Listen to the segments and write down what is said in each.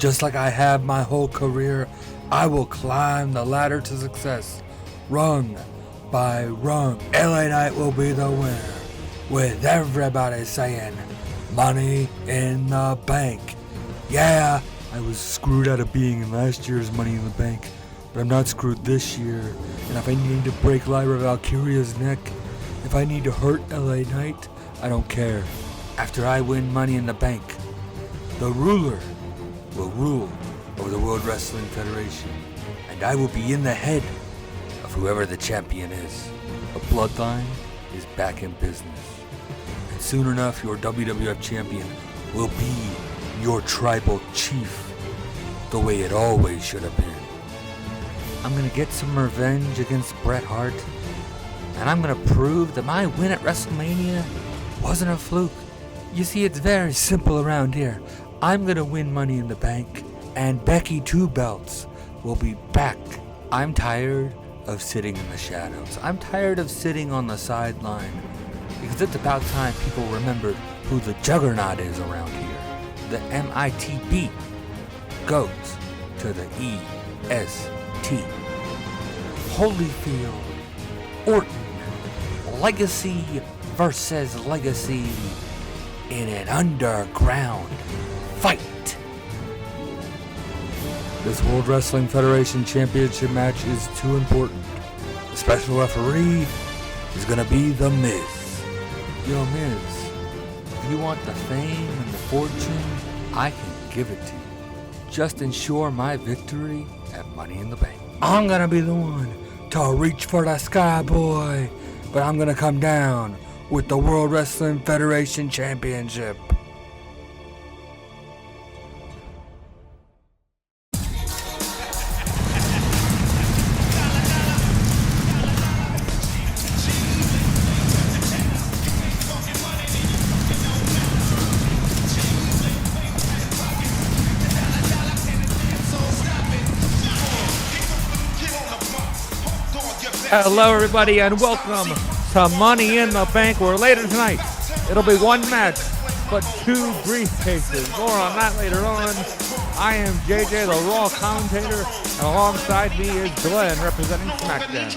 Just like I have my whole career, I will climb the ladder to success, rung by rung. LA Knight will be the winner, with everybody saying, Money in the Bank. Yeah, I was screwed out of being in last year's Money in the Bank, but I'm not screwed this year. And if I need to break Lyra Valkeria's neck, if I need to hurt LA Knight, I don't care. After I win Money in the Bank, the ruler will rule over the World Wrestling Federation, and I will be in the head of whoever the champion is. The bloodline is back in business. And soon enough, your WWF champion will be your tribal chief, the way it always should have been. I'm gonna get some revenge against Bret Hart, and I'm gonna prove that my win at WrestleMania wasn't a fluke. You see, it's very simple around here. I'm gonna win Money in the Bank, and Becky 2 belts will be back. I'm tired of sitting in the shadows. I'm tired of sitting on the sideline, because it's about time people remembered who the juggernaut is around here. The MITB goes to the EST. Holyfield, Orton, legacy versus legacy in an underground fight. This World Wrestling Federation Championship match is too important. The special referee is gonna be The Miz. Yo, Miz, if you want the fame and the fortune, I can give it to you. Just ensure my victory at Money in the Bank. I'm gonna be the one to reach for the sky, boy, but I'm gonna come down with the World Wrestling Federation Championship. Hello everybody and welcome to Money in the Bank, where later tonight it'll be one match but 2 briefcases. More on that later on. I am JJ, the Raw commentator, and alongside me is Glenn representing SmackDown.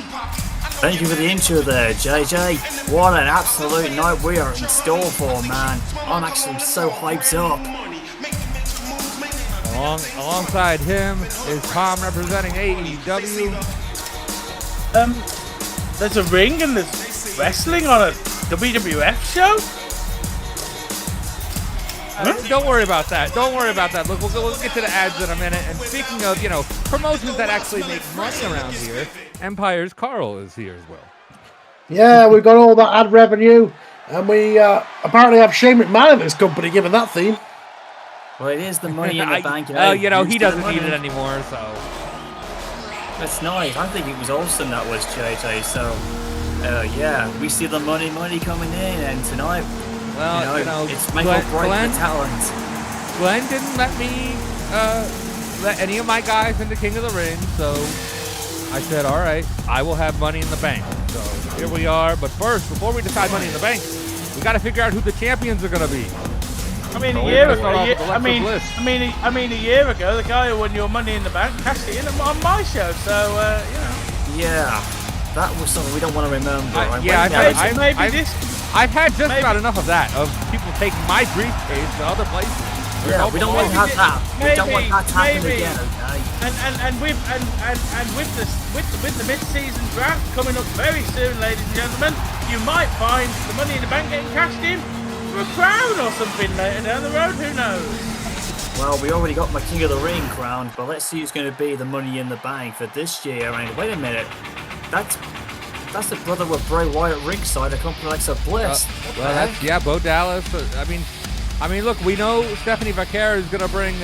Thank you for the intro there, JJ. What an absolute night we are in store for, man. I'm actually so hyped up. Alongside him is Tom representing AEW. There's a ring and there's wrestling on a WWF show? Don't worry about that. Look, we'll get to the ads in a minute. And speaking of, promotions that actually make money around here, Empire's Carl is here as well. Yeah, we've got all that ad revenue, and we apparently have Shane McMahon in this company given that theme. Well, it is the Money in the Bank. He doesn't need it anymore, so... That's nice. I think it was awesome that was JJ. So, yeah, we see the money coming in, and tonight, it's make or break the talent. Glenn didn't let me let any of my guys into King of the Ring, so I said, all right, I will have Money in the Bank. So here we are. But first, before we decide Money in the Bank, we got to figure out who the champions are going to be. A year ago, the guy who won your Money in the Bank cashed it in on my show, so, Yeah, that was something we don't want to remember. I've had just about enough of that, of people taking my briefcase to other places. Yeah, we don't want to have that. We don't want that to happen again, okay? And with the mid-season draft coming up very soon, ladies and gentlemen, you might find the Money in the Bank getting cashed in for a crown or something later down the road, who knows? Well, we already got my King of the Ring crown, but let's see who's going to be the Money in the Bank for this year. And wait a minute, that's the brother with Bray Wyatt ringside, a complex of Bliss. Bo Dallas. I mean, look, we know Stephanie Vaquer is going to bring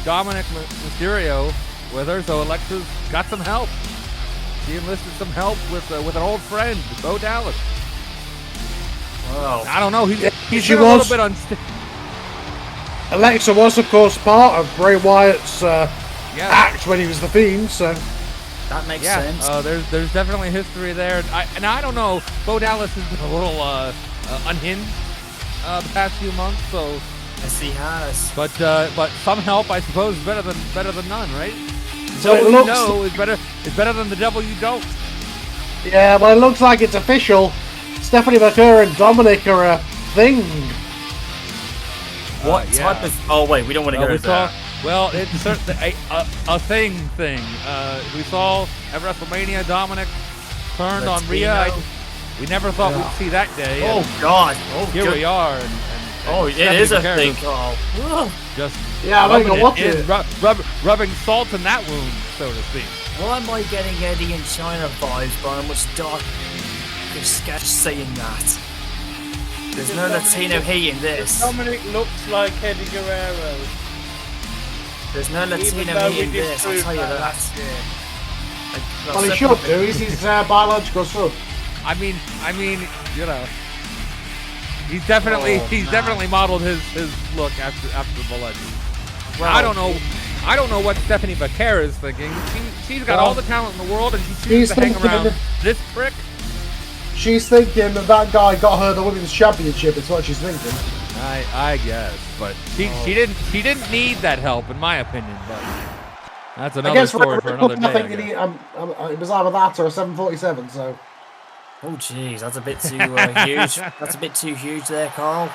Dominic Mysterio with her, so Alexa's got some help. She enlisted some help with an old friend, Bo Dallas. Well, I don't know. He's been a little bit unstable. Alexa was, of course, part of Bray Wyatt's act when he was the Fiend, so... That makes sense. There's definitely history there. I don't know. Bo Dallas has been a little unhinged the past few months, so Yes, he has. But some help, I suppose, is better than none, right? So it W looks, know is better than the W don't. yeah, well, it looks like it's official. Stephanie Vaquer and Dominic are a thing. What yeah. type of? Oh wait, we don't want to go there. Well, it's certainly a thing. We saw at WrestleMania Dominic turned on Rhea. We never thought we'd see that day. Oh God! Oh, here we are. And it is a thing, Carl. Just Yeah, I'm gonna watch it. Rubbing salt in that wound, so to speak. Why am I getting Eddie and China vibes by how much dark sketch saying that? There's no Latino heat in this. Dominic looks like Eddie Guerrero. There's no Latino heat in this, I'll tell you that. Well, he should do. He's his biological son. I mean, you know, he's definitely modeled his look after the legend. Well, I don't know what Stephanie Vaquer is thinking. She's got all the talent in the world, and she chooses to hang around this prick. She's thinking that guy got her the women's championship. Is what she's thinking. I guess, but she didn't need that help, in my opinion. But that's another story for another day. I think it was either that or a 747. So. Oh jeez, that's a bit too huge. That's a bit too huge there, Carl.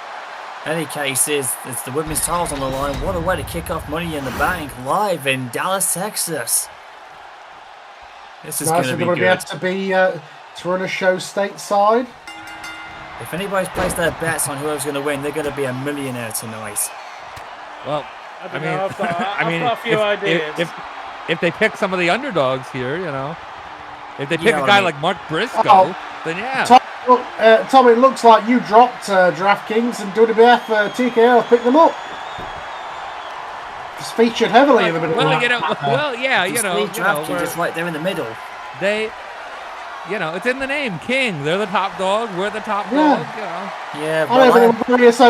Any case, it's the women's titles on the line. What a way to kick off Money in the Bank live in Dallas, Texas. This is going to be good. To be to run a show stateside. If anybody's placed their bets on whoever's going to win, they're going to be a millionaire tonight. Well, I've got a few ideas. If they pick some of the underdogs here, you know, if they pick a guy like Mark Briscoe, then yeah. Tom, it looks like you dropped DraftKings and WWF TKO picked them up. It's featured heavily in the middle. DraftKings is right there in the middle. It's in the name, King. They're the top dog. We're the top dog. You know. Yeah, I know, but they were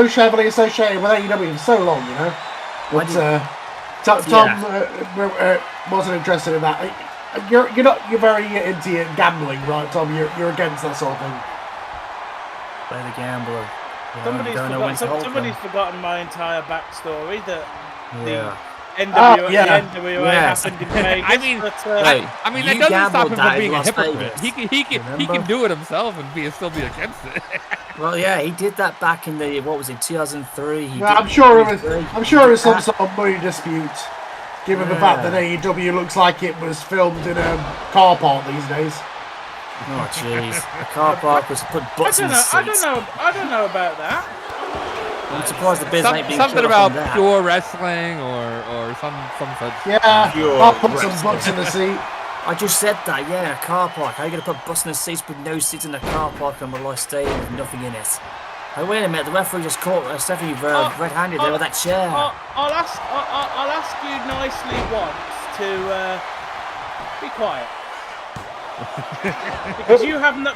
heavily associated with AEW for so long, you know. But Tom wasn't interested in that. You're very into gambling, right, Tom? You're against that sort of thing. Play the gambler. Somebody's forgotten my entire backstory. That the NWA happened in Vegas. I mean, that doesn't stop him from being a hypocrite. He can do it himself and still be against it. Well, yeah, he did that back in 2003. I'm sure it was some sort of money dispute. Given the fact that AEW looks like it was filmed in a car park these days. Oh jeez, the car park was put butts in the seats. I don't know about that. I'm surprised the biz ain't being something about pure wrestling or some such. Yeah, I'll put some butts in the seat. I just said that. Yeah, a car park. How are you gonna put butts in the seats with no seats in a car park on the live stadium with nothing in it? Hey, wait a minute, the referee just caught Stephanie red-handed there with that chair. I'll ask you nicely once to be quiet.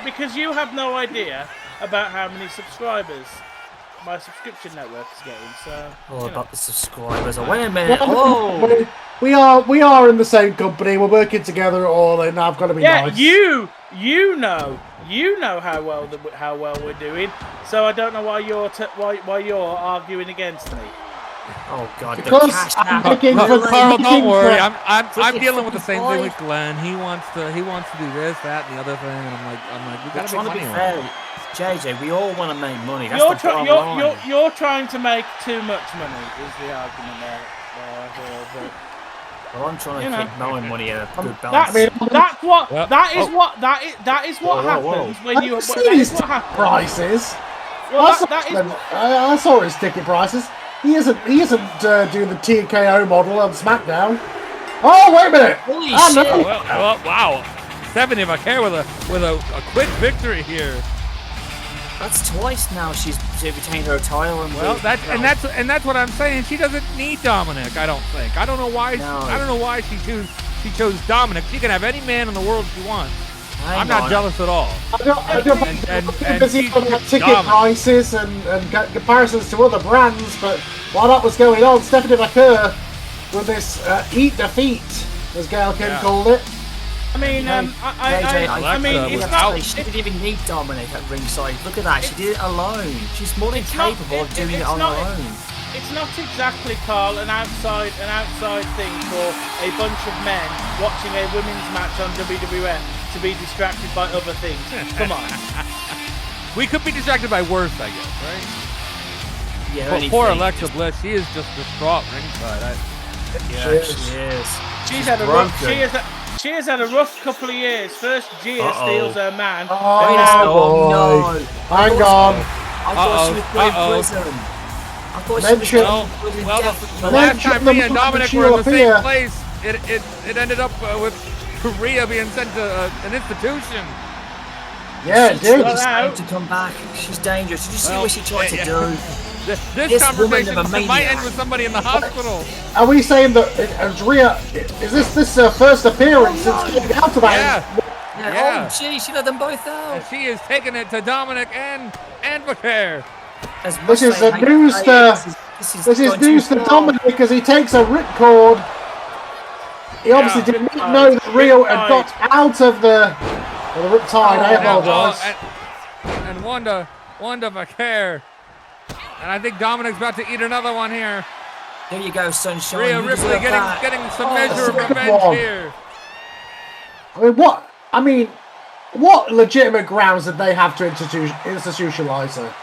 because you have no idea about how many subscribers my subscription network is getting. So about the subscribers. Wait a minute. We are in the same company. We're working together all, and I've got to be nice. You know how well we're doing. So I don't know why you're arguing against me. Oh God! Because Carl, don't worry. I'm dealing with the same thing with Glenn. He wants to do this, that, and the other thing, and I'm like, we gotta make money. Fair, JJ. We all want to make money. That's you're trying to make too much money. Is the argument there? Well, I'm trying to keep my money at a good balance. That is what happens when you. That is what happens. Prices. Well, I saw his ticket prices. He isn't doing the TKO model on SmackDown. Oh, wait a minute! Holy shit! Well, wow, Stephanie Vaquer with a quick victory here. That's twice now she's retained her title. That's what I'm saying. She doesn't need Dominic. I don't think. I don't know why. I don't know why she chose Dominic. She can have any man in the world she wants. I'm not jealous at all. Because he had ticket prices and comparisons to other brands, but while that was going on, Stephanie Vaquer with this eat defeat, as Gail Kim called it. I mean, she didn't even need Dominic at ringside. Look at that, she did it alone. She's more than capable of doing it on her own. it's not exactly, Carl, an outside thing for a bunch of men watching a women's match on WWF to be distracted by other things. Come on. We could be distracted by worse, I guess, right? Yeah, But poor Alexa Bliss, she is just distraught ringside. Yeah, she is. She has had a rough couple of years. First, Gia steals her man. Oh, no. Hang on. I thought she was playing prison. I thought she was playing The last time me and Dominic were in the same place, it ended up with Korea being sent to an institution. Yeah, dude. She's trying to come back. She's dangerous. Did you see what she tried to do? This conversation might end with somebody in the hospital. Are we saying that Rhea, is this her first appearance since getting out of that? Yeah. Oh, gee, she let them both out. And she is taking it to Dominic and Vaquer. This is news to Dominic because he takes a ripcord. He obviously did not know that Rio had got out of the riptide. I apologize. And Wanda Vaquer. And I think Dominic's about to eat another one here. There you go, sunshine. Rhea Ripley getting some measure of revenge here. What legitimate grounds did they have to institutionalize her?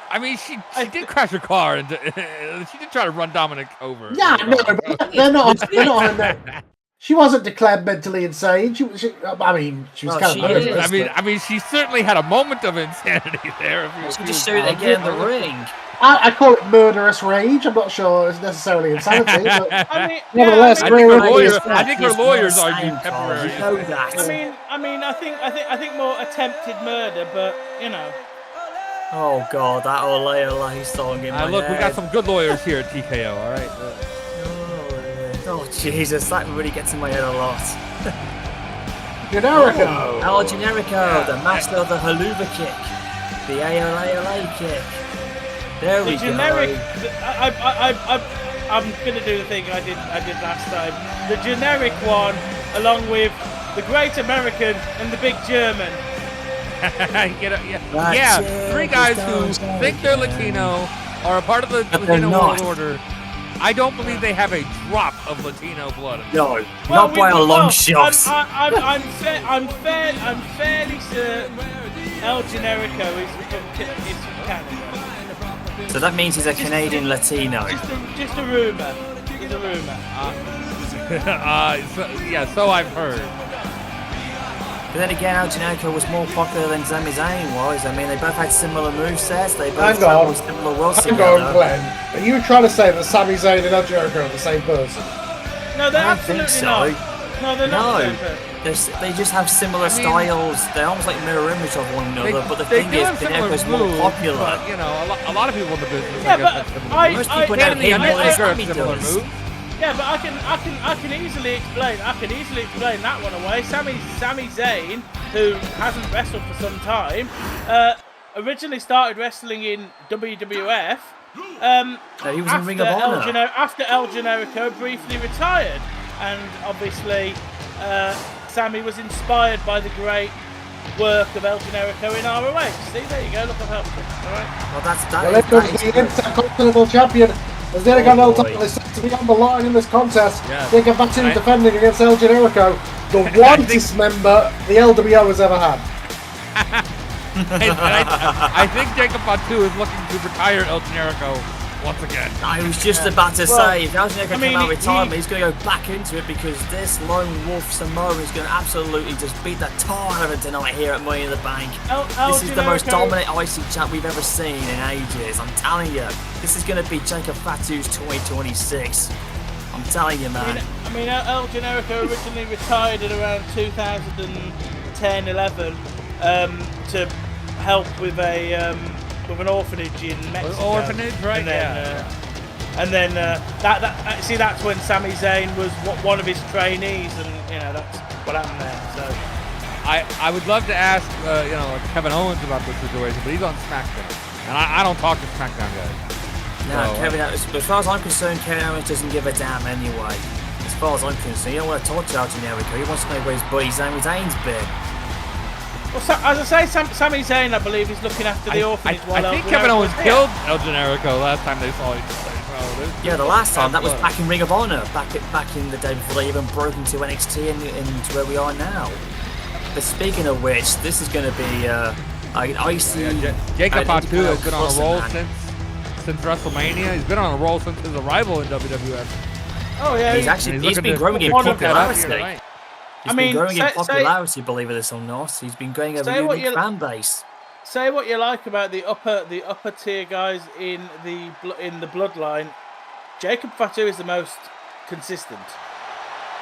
I mean, she did crash her car and she did try to run Dominic over. Yeah, no, but they're not on that. She wasn't declared mentally insane. She was kind of nervous. I mean, she certainly had a moment of insanity there. She just showed it again in the ring. I call it murderous rage. I'm not sure it's necessarily insanity, but I think her lawyers argued temporary. I think more attempted murder, but you know. Oh God, that Ole song in my look, head. we got some good lawyers here at TKO. All right. Oh Jesus, that really gets in my head a lot. Generico. El Generico, the master of the haluva kick, the ALA kick. There we go. I'm gonna do the thing I did last time. The generic one, along with the Great American and the Big German. Three guys who think they're Latino, are a part of the Latino World Order. I don't believe they have a drop of Latino blood. No, not by a long shot. I'm fairly certain El Generico is from Canada. So that means he's a Canadian Latino. Just a rumor. It's a rumor. So I've heard. But then again, El Generico was more popular than Sami Zayn was. I mean, they both had similar movesets. They both traveled similar worlds together. Hang on, Glenn. Are you trying to say that Sami Zayn and El Generico are the same person? No, they're absolutely not. No, they're not. They just have similar styles. They're almost like mirror image of one another. But the thing is, Generico's more popular. But, you know, a lot of people in the business. Yeah, but most people don't him more than Sami does. Yeah, but I can easily explain that one away. Sami Zayn, who hasn't wrestled for some time, originally started wrestling in WWF. He was in Ring of Honor. After El Generico briefly retired, and obviously Sami was inspired by the great work of El Generico in ROH. See, there you go. Look, I've helped him. All right. Well, that's the Intercontinental Champion. As the Intercontinental title is set to be on the line in this contest. Think of Fatu defending against El Generico, the whitest member the LWO has ever had. I think Jacob Fatu is looking to retire El Generico once again. I was just about to say, if El Generico come out of retirement, he's going to go back into it because this lone wolf Samoan is going to absolutely just beat the tar out of him tonight here at Money in the Bank. This is the most dominant IC champ we've ever seen in ages. I'm telling you, this is going to be Jacob Fatu's 2026. I'm telling you, man. I mean, El Generico originally retired at around 2010-11 to help with an orphanage in Mexico. Orphanage, right? And then that's when Sami Zayn was one of his trainees, and that's what happened there. So I would love to ask Kevin Owens about this situation, but he's on SmackDown, and I don't talk to SmackDown guys. No, Kevin. As far as I'm concerned, Kevin Owens doesn't give a damn anyway. As far as I'm concerned, he don't want to talk to El Generico. He wants to know where his buddy Sami Zayn's been. Well, as I say, Sami Zayn, I believe, is looking after the orphanage. I think Kevin Owens killed El Generico last time they saw each other. Yeah, the last time that was back in Ring of Honor, back in the day before they even broke into NXT and to where we are now. But speaking of which, this is going to be an icy. Jacob Fatu has been on a roll since WrestleMania. He's been on a roll since his arrival in WWF. Oh yeah, he's been growing in popularity. Right. He's been growing in popularity, believe it or not. He's been growing a unique fan base. Say what you like about the upper tier guys in the bloodline. Jacob Fatu is the most consistent.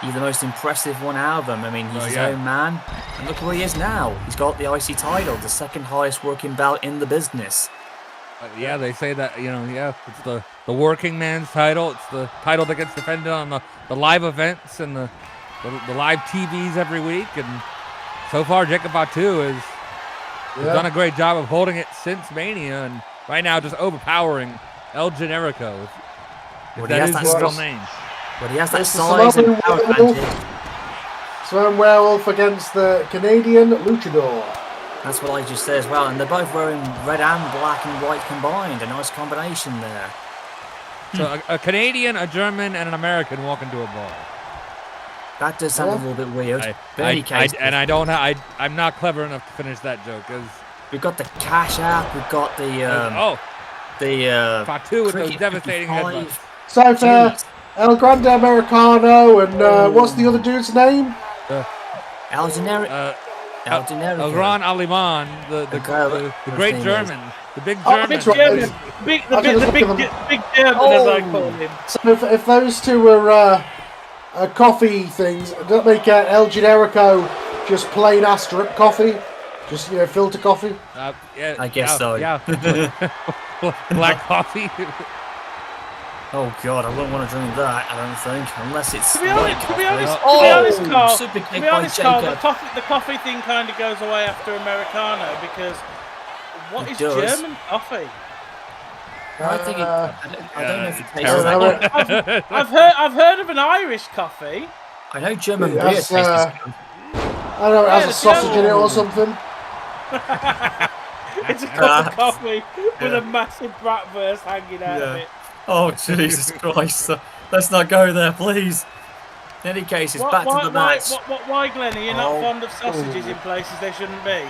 He's the most impressive one out of them. I mean, he's his own man. And look where he is now. He's got the IC title, the second highest working belt in the business. Yeah, they say that, it's the working man's title. It's the title that gets defended on the live events and the live TVs every week. And so far, Jacob Fatu has done a great job of holding it since Mania. And right now, just overpowering El Generico. If that is his real name. But he has that size and power advantage. Samoan Werewolf against the Canadian Luchador. That's what I just said as well. And they're both wearing red and black and white combined. A nice combination there. So a Canadian, a German, and an American walk into a bar. That does sound a little bit weird. I'm not clever enough to finish that joke. We've got the Cash App. We've got the Fatu with those devastating headbutts. So for El Grande Americano and what's the other dude's name? El Generico. El Gran Aliman, the great German, the big German. Big German, big German as I call him. So if those two were coffee things, don't make El Generico just plain ass drip coffee, just filter coffee. I guess so. Yeah, black coffee. Oh God, I wouldn't want to drink that. I don't think, unless it's to be honest, Carl, the coffee thing kind of goes away after Americano because what is German coffee? I think I don't know if it tastes like I've heard of an Irish coffee. I know German beer tastes good. I don't know, it has a sausage in it or something. It's a cup of coffee with a massive bratwurst hanging out of it. Oh, Jesus Christ. Let's not go there, please. In any case, it's back to the match. Why, Glenn? Are you not fond of sausages in places they shouldn't be?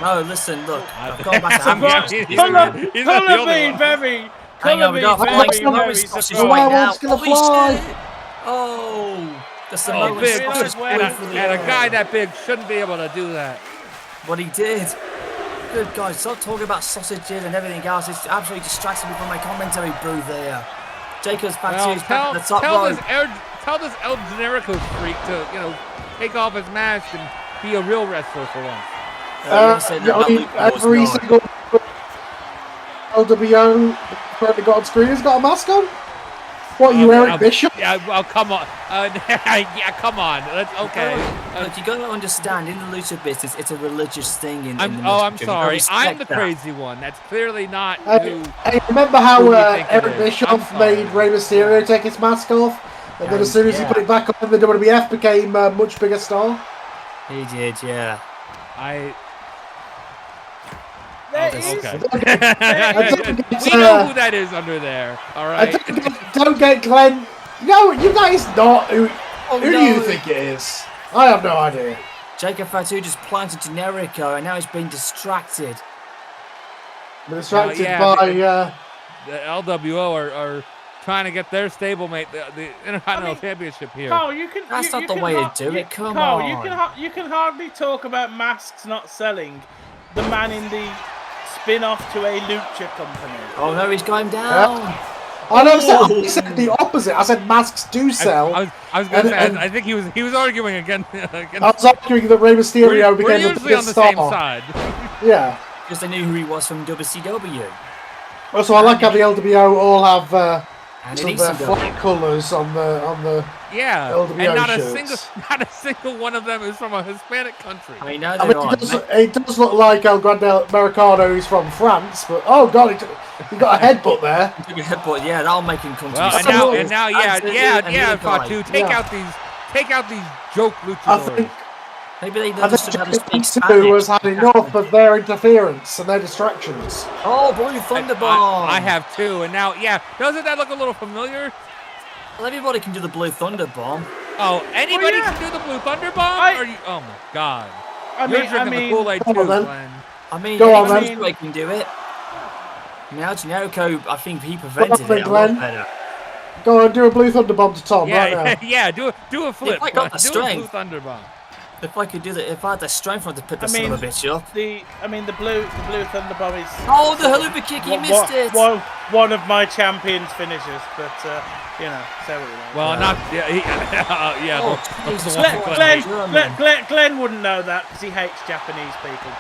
No, listen, look. I've gone back to hamburgers. Colour me very sausage right now. Oh, the Samoan sausage. And a guy that big shouldn't be able to do that. But he did. Good guys, stop talking about sausages and everything else. It's absolutely distracting me from my commentary booth there. Jacob's Fatu's back at the top row. Tell this El Generico freak to, take off his mask and be a real wrestler for once. Every single LWO currently got on screen has got a mask on. What, you Eric Bishop? Yeah, well, come on. Come on. That's okay. Look, you got to understand, in the lucha business, it's a religious thing. I'm sorry. I'm the crazy one. That's clearly not who. Hey, remember how Eric Bischoff made Rey Mysterio take his mask off? And then as soon as he put it back on, the WWF became a much bigger star? He did, yeah. Okay. We know who that is under there. All right. Don't get Glenn. No, you guys not. Who do you think it is? I have no idea. Jacob Fatu just planted Generico, and now he's been distracted. Distracted by the LWO are trying to get their stablemate the Intercontinental Championship here. Carl, that's not the way to do it. Come Carl, on. You can hardly talk about masks not selling. The man in the spin-off to a lucha company. Oh no, he's going down. I never said the opposite. I said masks do sell. I was going to say. I think he was arguing against. I was arguing that Rey Mysterio became the biggest star. We're usually on the same side. Yeah. Because they knew who he was from WCW. Also, I like how the LWO all have some of their flag colours on the LWO and not shirts. not a single one of them is from a Hispanic country. I know they are. It does look like El Grande Americano is from France, but oh god, he got a headbutt there. He took a headbutt, yeah, that'll make him come to Fatu, take out these joke luchadors. Maybe they And understood how to speak Fatu has Spanish. had enough of their interference and their distractions. Oh, Blue Thunder Bomb! I have two, and now, yeah, doesn't that look a little familiar? Well, everybody can do the Blue Thunder Bomb. Oh, anybody yeah. can do the Blue Thunder Bomb? Oh my God! You're drinking the Kool-Aid too, Glenn. I mean, Go on, anybody can do it. Now, Generico, I think he prevented it a Glenn. lot better. Go on, do a Blue Thunder Bomb to Tom right now. Yeah, do a flip. If I got the do a strength. Blue Thunder Bomb. If I could do that, if I had the strength to put the son of a bitch up. The Blue Thunder Bomb is. Oh, the halupa kick, he missed it. One of my champions finishes, but you know, say what you want. Well, not yeah. Glenn wouldn't know that because he hates Japanese people.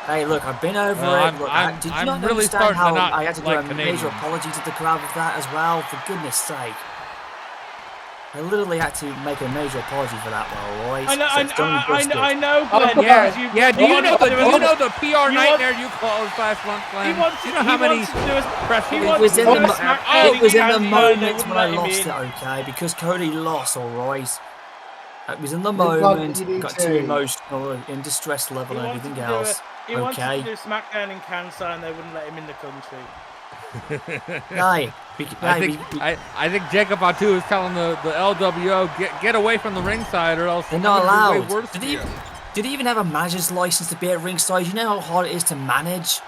Hey, look, I've been over it. Look, did you not really understand how not I had to do like a Canadians. major apology to the crowd with that as well? For goodness sake. I literally had to make a major apology for that, well, Royce. I know, Glenn. Yeah. Do you know the PR nightmare you caused last month, Glenn? You know how many press It was in the moment when I him lost in. it, okay? Because Cody lost, alright? It was in the moment, got too emotional, in distress level and everything else. He wanted to do SmackDown in Kansas and they wouldn't let him in the country. I think Jacob Fatu is telling the LWO get away from the ringside or else they're not allowed. Worse Did he even have a manager's license to be at ringside? You know how hard it is to manage.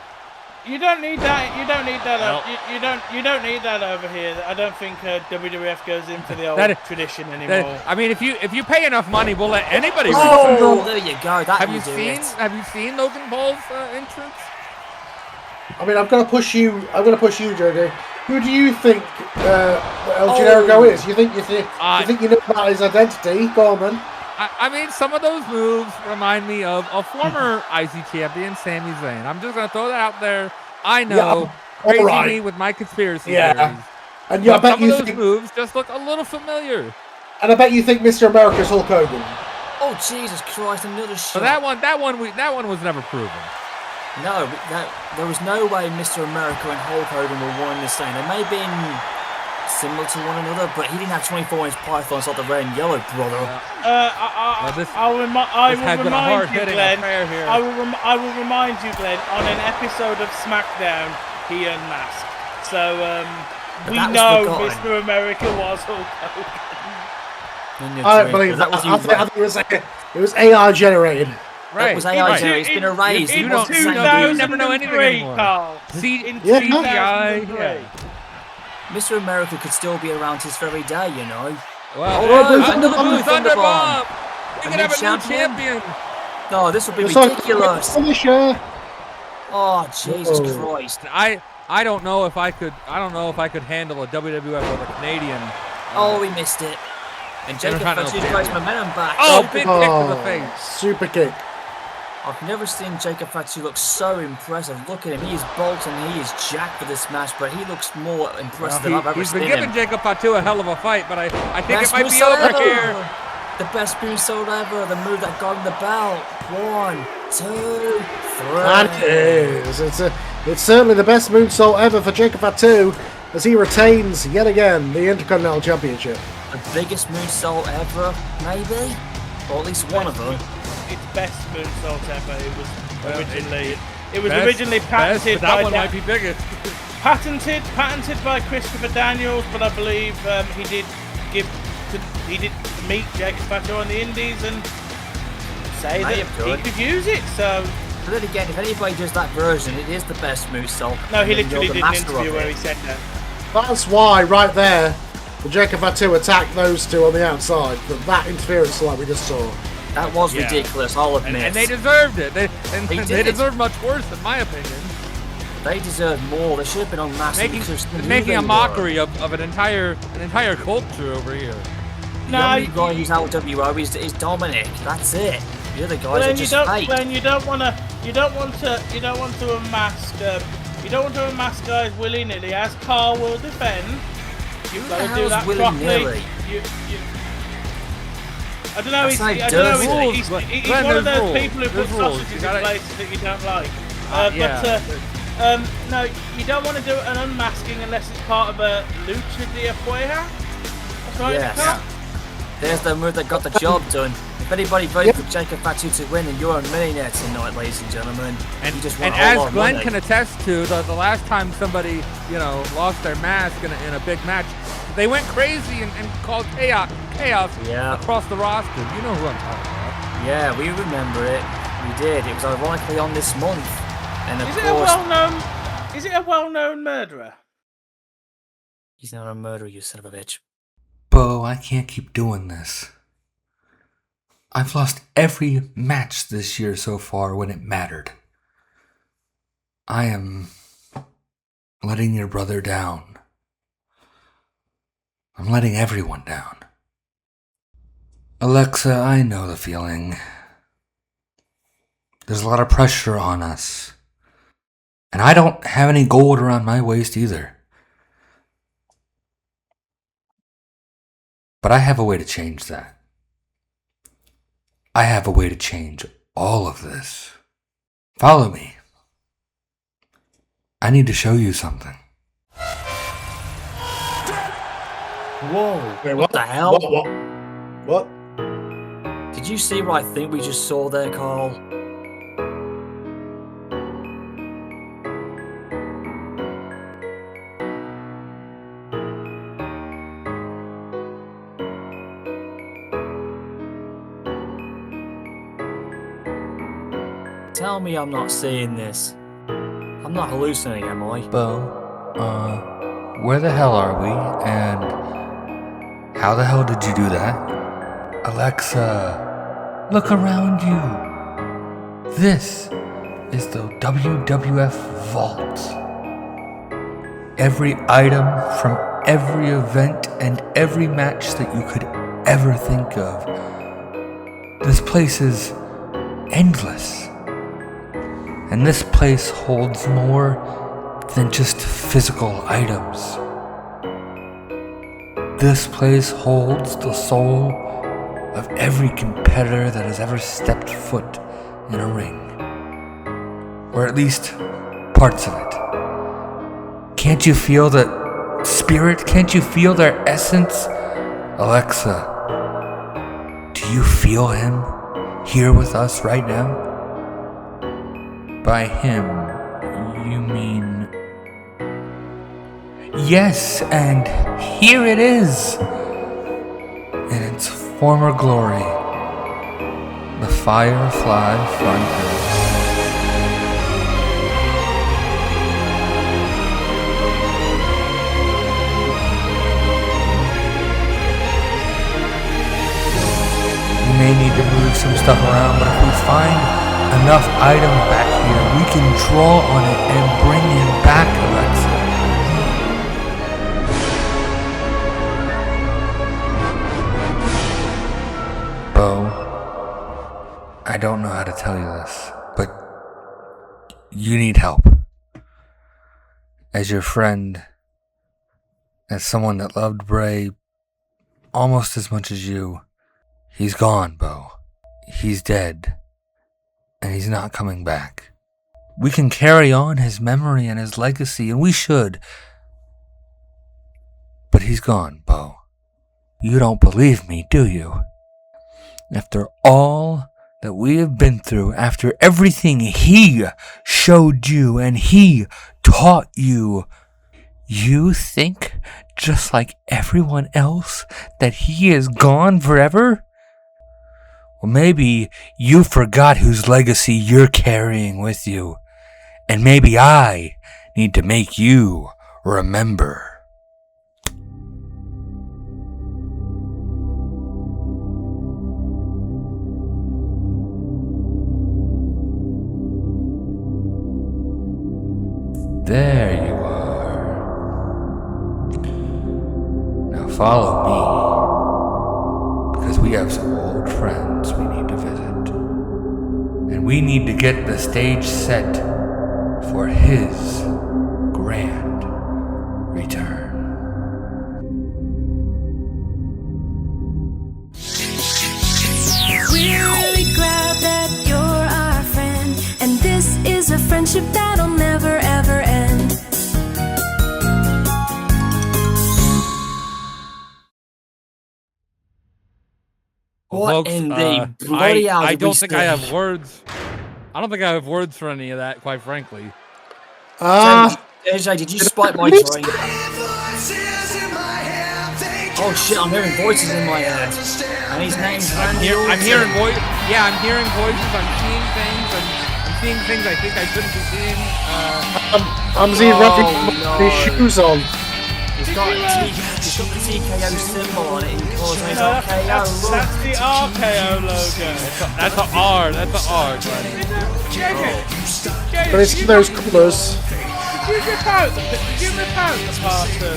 You don't need that. You don't need that. You don't need that over here. I don't think WWF goes in for the old tradition anymore. I mean, if you pay enough money, we'll let anybody. Oh, there you go. Have you seen Logan Paul's entrance? I mean, I'm going to push you, Jody. Who do you think El Generico is? You think you know about his identity? Go on, then. I mean, some of those moves remind me of a former IC champion, Sami Zayn. I'm just going to throw that out there. I know, crazy me with my conspiracy theories. And I bet some of those moves just look a little familiar. And I bet you think Mr. America's Hulk Hogan. Oh Jesus Christ! Another shot. So that one was never proven. No, there was no way Mr. America and Hulk Hogan were one and the same. They may have been similar to one another, but he didn't have 24-inch pythons like the red and yellow brother. I will remind you, Glenn. I will remind you, Glenn. On an episode of SmackDown, he unmasked. So we know Mr. America was Hulk Hogan. I don't believe that. I think it was AI generated. Right. It was AI generated. It's been erased. In You never know anything anymore. Carl. CGI. Mr. America could still be around to this very day, you know. Well, another Blue Thunder Bomb. We could have a new champion. No, this would be ridiculous. Oh, Jesus Oh. Christ. I don't know if I could handle a WWF with a Canadian. Oh, we missed it. And Jacob Fatu got his momentum back. Oh, big kick to the face. Super kick. I've never seen Jacob Fatu look so impressive. Look at him. He is bolted and he is jacked for this match, but he looks more impressive than I've ever seen him. He's been giving Jacob Fatu a hell of a fight, but I think it might be over here. The best moonsault ever. The move that got him the belt. 1, 2, 3. And it is. It's certainly the best moonsault ever for Jacob Fatu as he retains yet again the Intercontinental Championship. The biggest moonsault ever, maybe? Or at least one of them. Its best moonsault ever. It was originally patented but that by one might be biggest. patented by Christopher Daniels, but I believe he did meet Jacob Fatu on the Indies and say that he could use it. So, but then again, if anybody does that version, it is the best moonsault. No, he literally did an interview where he said that. That's why, right there, the Jacob Fatu attacked those two on the outside. That interference, like we just saw. That was ridiculous, I'll admit. And they deserved it. They deserved much worse, in my opinion. They deserved more. They should have been unmasked. Making a mockery of an entire culture over here. The only guy who's out WO is Dominic. That's it. The other guys are just fake. Glenn, you don't want to unmask guys willy-nilly, as Carl will defend. You've got to do that properly. I don't know. He's one of those people who put sausages in places that you don't like. No, you don't want to do an unmasking unless it's part of a lucha de afuera. That's right, Carl? There's the move that got the job done. If anybody voted for Jacob Fatu to win, then you're a millionaire tonight, ladies and gentlemen. And, you just and want a whole lot as of Glenn money. can attest to, the last time somebody, lost their mask in a big match, they went crazy and caused chaos across the roster. You know who I'm talking about. Yeah, we remember it. We did. It was ironically on this month. And of Is it a well-known murderer? He's not a murderer, you son of a bitch. Bo, I can't keep doing this. I've lost every match this year so far when it mattered. I am letting your brother down. I'm letting everyone down. Alexa, I know the feeling. There's a lot of pressure on us. And I don't have any gold around my waist either. But I have a way to change that. I have a way to change all of this. Follow me. I need to show you something. Whoa. Wait, what the hell? What? Did you see what I think we just saw there, Carl? Tell me I'm not seeing this. I'm not hallucinating, am I? Bo, where the hell are we? And how the hell did you do that? Alexa, look around you. This is the WWF vault. Every item from every event and every match that you could ever think of. This place is endless. And this place holds more than just physical items. This place holds the soul of every competitor that has ever stepped foot in a ring. Or at least parts of it. Can't you feel the spirit? Can't you feel their essence? Alexa, do you feel him here with us right now? By him, you mean... Yes, and here it is! In its former glory, the Firefly Frontier. We may need to move some stuff around, but if we find enough items back here, we can draw on it and bring him back, Alexa. Bo, I don't know how to tell you this, but you need help. As your friend, as someone that loved Bray almost as much as you, he's gone, Bo. He's dead. And he's not coming back. We can carry on his memory and his legacy, and we should. But he's gone, Bo. You don't believe me, do you? After all that we have been through, after everything he showed you and he taught you, you think, just like everyone else, that he is gone forever? Well, maybe you forgot whose legacy you're carrying with you. And maybe I need to make you remember. There you are. Now follow me. Because we have some old friends we need to visit. And we need to get the stage set for his grand return. We're really glad that you're our friend, and this is a friendship that'll never ever end. What folks, in the bloody hell I did we don't think I say? have words. I don't think I have words for any of that, quite frankly. AJ, did you spike my drink? Oh shit, I'm hearing voices in my head. And his name's Randy Orton. I'm hearing voices. Yeah, I'm hearing voices. I'm seeing things. I'm seeing things I think I shouldn't be seeing. I'm seeing Randy with his shoes on. He's got the TKO symbol on it. No, that's the RKO logo. That's an R. That's an R, buddy. JJ, But it's those colours. Did you rip out the part of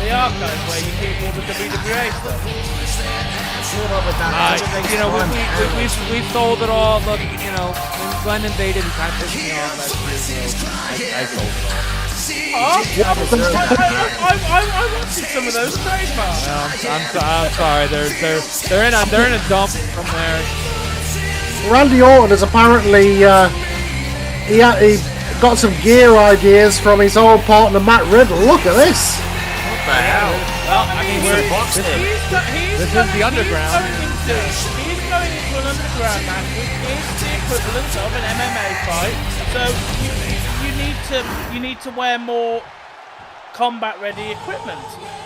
the archive where you keep all the WWA stuff? We sold it all. Look, when Glenn invaded, he kind of pissed me off last year, so I sold it all. I wanted some of those trademarks. Well, I'm sorry. They're in a dump from there. Randy Orton is apparently he got some gear ideas from his old partner Matt Riddle. Look at this. What the hell? Well, I mean, This is the underground. He's going into an underground match, which is the equivalent of an MMA fight. So you need to wear more combat-ready equipment.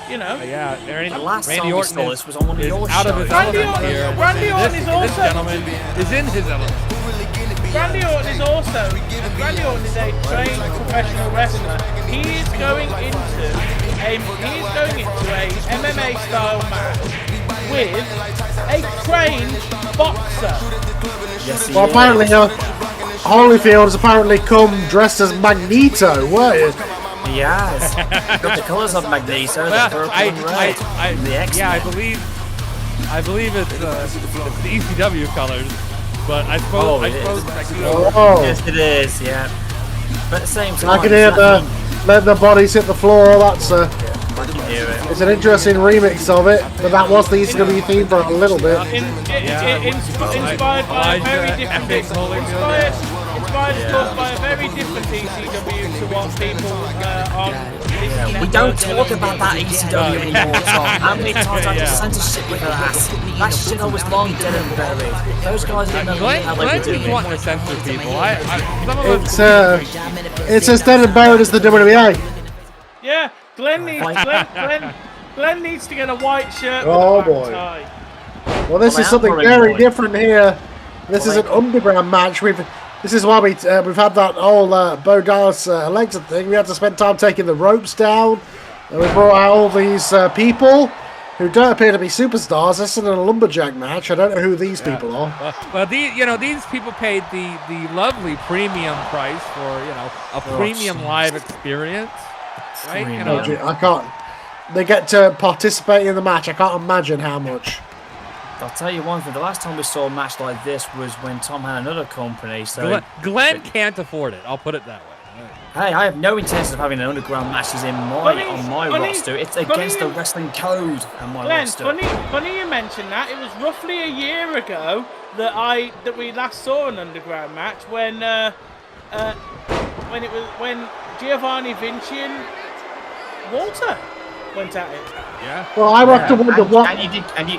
Yeah, The last Randy time we Orton saw this was on one of your out of his element here. Randy Orton is This gentleman is in his element. Randy Orton is a trained professional wrestler. He is going into a MMA style match with a trained boxer. Yes, he Well, is. apparently Holyfield has apparently come dressed as Magneto. What? He has. Got the colours of Magneto, the purple and red. The X-Men. Yeah, I believe it's the ECW colors, but I suppose Magneto. Oh, Yes, it is, yeah. But at the same time, I can hear let the bodies hit the floor. That's I can hear it. it's an interesting remix of it, but that was the ECW theme for a little bit. Inspired by a very different inspired, of course, by a very different ECW to what people on. We don't talk about that ECW anymore, Tom. How many times I just censorship with that? That shit was long dead and buried. Those guys didn't know how they were Glenn doing. wanting to censor people. Some of us. It's as dead and buried as the WWA. Yeah, Glenn needs to get a white shirt. Oh, with a black boy. tie. Well, this is something very different here. This is an underground match. This is why we've had that whole Bo Dallas Alexa thing. We had to spend time taking the ropes down, and we brought out all these people who don't appear to be superstars. This is a lumberjack match. I don't know who these people are. Well, these people paid the lovely premium price for a premium live experience, right? I can't. They get to participate in the match. I can't imagine how much. I'll tell you one thing, the last time we saw a match like this was when Tom had another company, so... Glenn can't afford it, I'll put it that way. Hey, I have no intention of having an underground matches on my roster. It's against the wrestling code on my roster. Funny you mentioned that. It was roughly a year ago that we last saw an underground match when Giovanni Vinci and Walter went at it. Yeah. Well, I have to wonder what. And you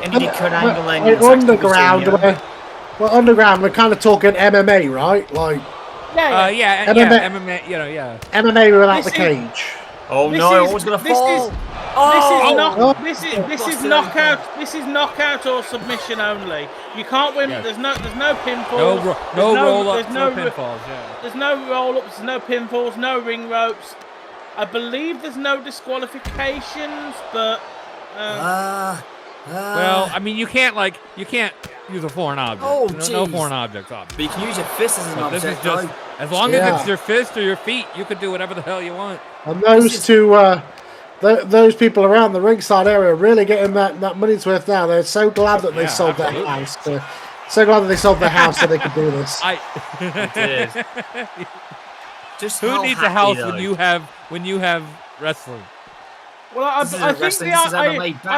did Kurt Angle and underground. Well, underground. We're kind of talking MMA, right? Like. MMA. MMA without the cage. Oh no! I was gonna fall. This is knockout or submission only. You can't win. There's no pinfalls. No roll-ups, no pinfalls. Yeah. There's no roll-ups. There's no pinfalls. No ring ropes. I believe there's no disqualifications, but. Well, I mean, you can't use a foreign object. Oh, no foreign objects, obviously. But you can use your fist as an object. This is just, as long as it's your fist or your feet, you can do whatever the hell you want. And those people around the ringside area are really getting that money's worth now. They're so glad that they sold their house. So glad that they sold their house so they could do this. I did. Just who needs a house when you have wrestling? Well, I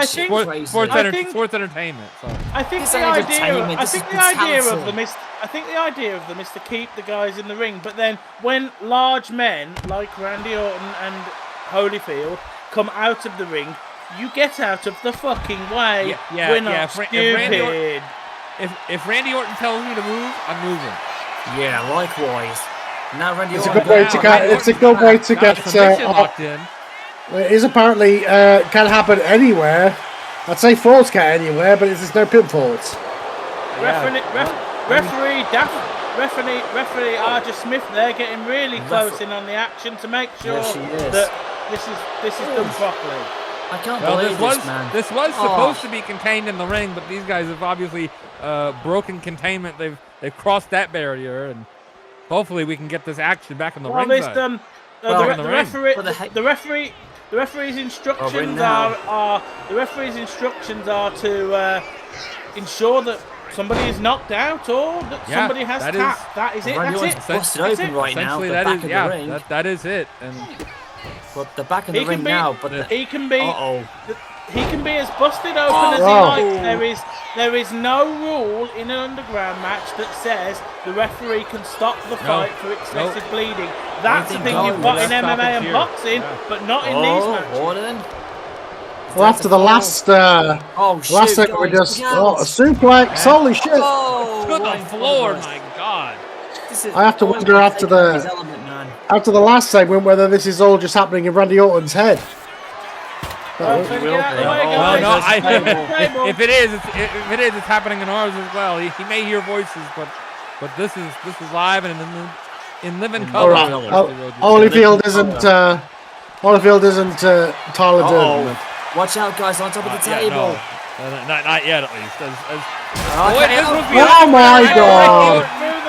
think sports entertainment. So. I think the idea of them is to keep the guys in the ring, but then when large men like Randy Orton and Holyfield come out of the ring You get out of the fucking way. Yeah, We're not yeah. stupid. If Randy Orton tells me to move, I'm moving. Yeah, likewise. Now Randy It's a Orton. good way to get. It's a good way to get. Locked in. It is apparently can happen anywhere. I'd say falls can't anywhere, but there's no pinfalls. Referee Arja Smith there getting really close in on the action to make sure that this is done properly. I can't believe this, man. This was supposed to be contained in the ring, but these guys have obviously broken containment. They've crossed that barrier, and hopefully we can get this action back in the ring. The referee's instructions are to ensure that somebody is knocked out or that somebody has tapped. That is it. Randy That's it. Busted open right now. The back of the ring. That is it. And but the back of the ring now. But he can be. He can be as busted open as he likes. There is no rule in an underground match that says the referee can stop the fight for excessive bleeding. That's the thing you've got in MMA and boxing, but not in these matches. Orton. Well, after the last segment, we just a suplex. Holy shit! To the floor, my God! I have to wonder after the last segment whether this is all just happening in Randy Orton's head. If it is, it's happening in ours as well. He may hear voices, but this is live and in living color. Holyfield isn't Tyler Durden. Watch out, guys! On top of the table. Not yet, at least. Oh my God!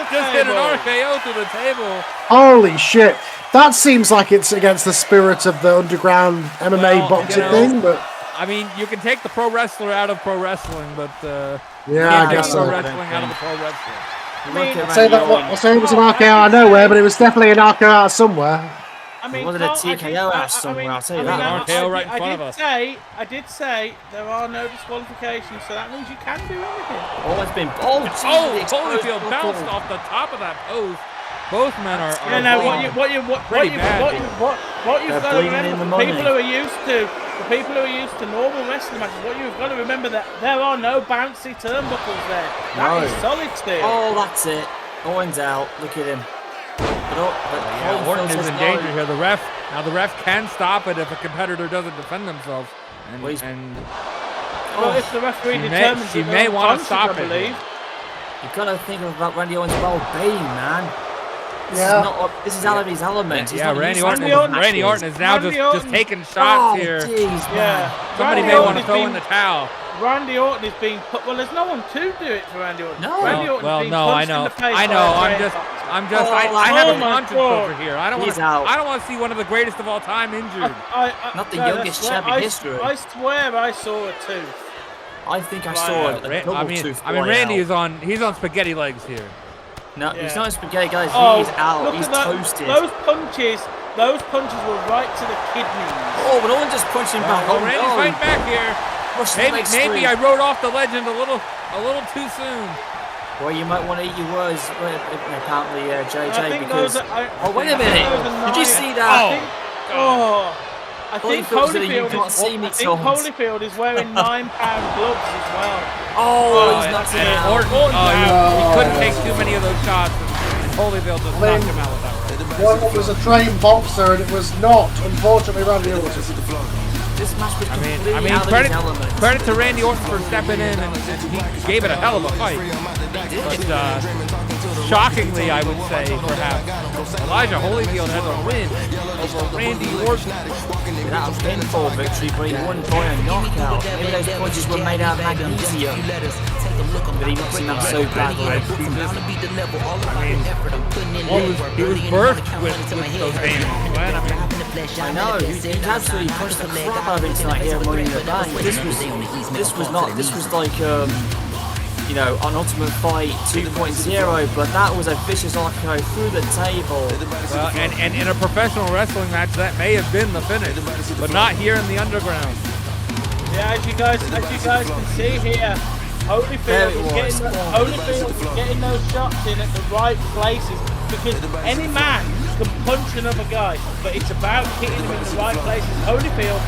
Just hit an RKO to the table. Holy shit! That seems like it's against the spirit of the underground MMA boxing thing, but I mean, you can take the pro wrestler out of pro wrestling, but I guess so. Pro wrestling out of the pro wrestling. I'll say it was an RKO out of nowhere, but it was definitely an RKO out somewhere. I mean, wasn't a TKO out somewhere? I'll tell you that. RKO right in front of us. I did say there are no disqualifications, so that means you can do anything. It's been. Holyfield bounced off the top of that post. Both men are. What you've got to remember, people who are used to normal wrestling matches, what you've got to remember that there are no bouncy turnbuckles there. That is solid steel. Oh, that's it. Orton's out. Look at him. Orton is in danger here. The ref can stop it if a competitor doesn't defend themselves. If the referee determines she may want to stop it. You've got to think about Randy Orton's well-being, man. This is out of his element. Randy Orton is now just taking shots here. Geez, Somebody may want to throw in the towel. Randy Orton is being put. Well, there's no one to do it for Randy Orton. No. Randy Orton is being punched in the face. I know. I have a conscience over here. I don't want to see one of the greatest of all time injured. Not the youngest champ in history. I swear I saw a tooth. I think I saw a double tooth. I mean, Randy is on. He's on spaghetti legs here. No, he's not spaghetti, guys. He's out. He's toasted. Those punches were right to the kidneys. Oh, but Owen just punched him back. Randy's fighting back here. Maybe I wrote off the legend a little too soon. Well, you might want to eat your words, apparently, JJ, because... wait a minute. Did you see that? I think Holyfield is wearing 9-pound gloves as well. He's not in it. Orton, he couldn't take too many of those shots, and Holyfield just knocked him out with that. One was a trained boxer, and it was not, unfortunately, Randy Orton. This match was completely out of his element. Credit to Randy Orton for stepping in, and he gave it a hell of a fight. But shockingly, I would say, perhaps, Elijah Holyfield has a win over Randy Orton. That was a pinfall victory, but he won by a knockout. Maybe those punches were made out of magnesium. But he knocks him out so badly. He was birthed with those veins. I know, he absolutely punched the crap out of him tonight here at Money in the Bank. This was like, an Ultimate Fight 2.0, but that was a vicious RKO through the table. Well, and in a professional wrestling match, that may have been the finish, but not here in the underground. Yeah, as you guys can see here, Holyfield is getting those shots in at the right places, because any man can punch another guy, but it's about hitting him in the right places. Holyfield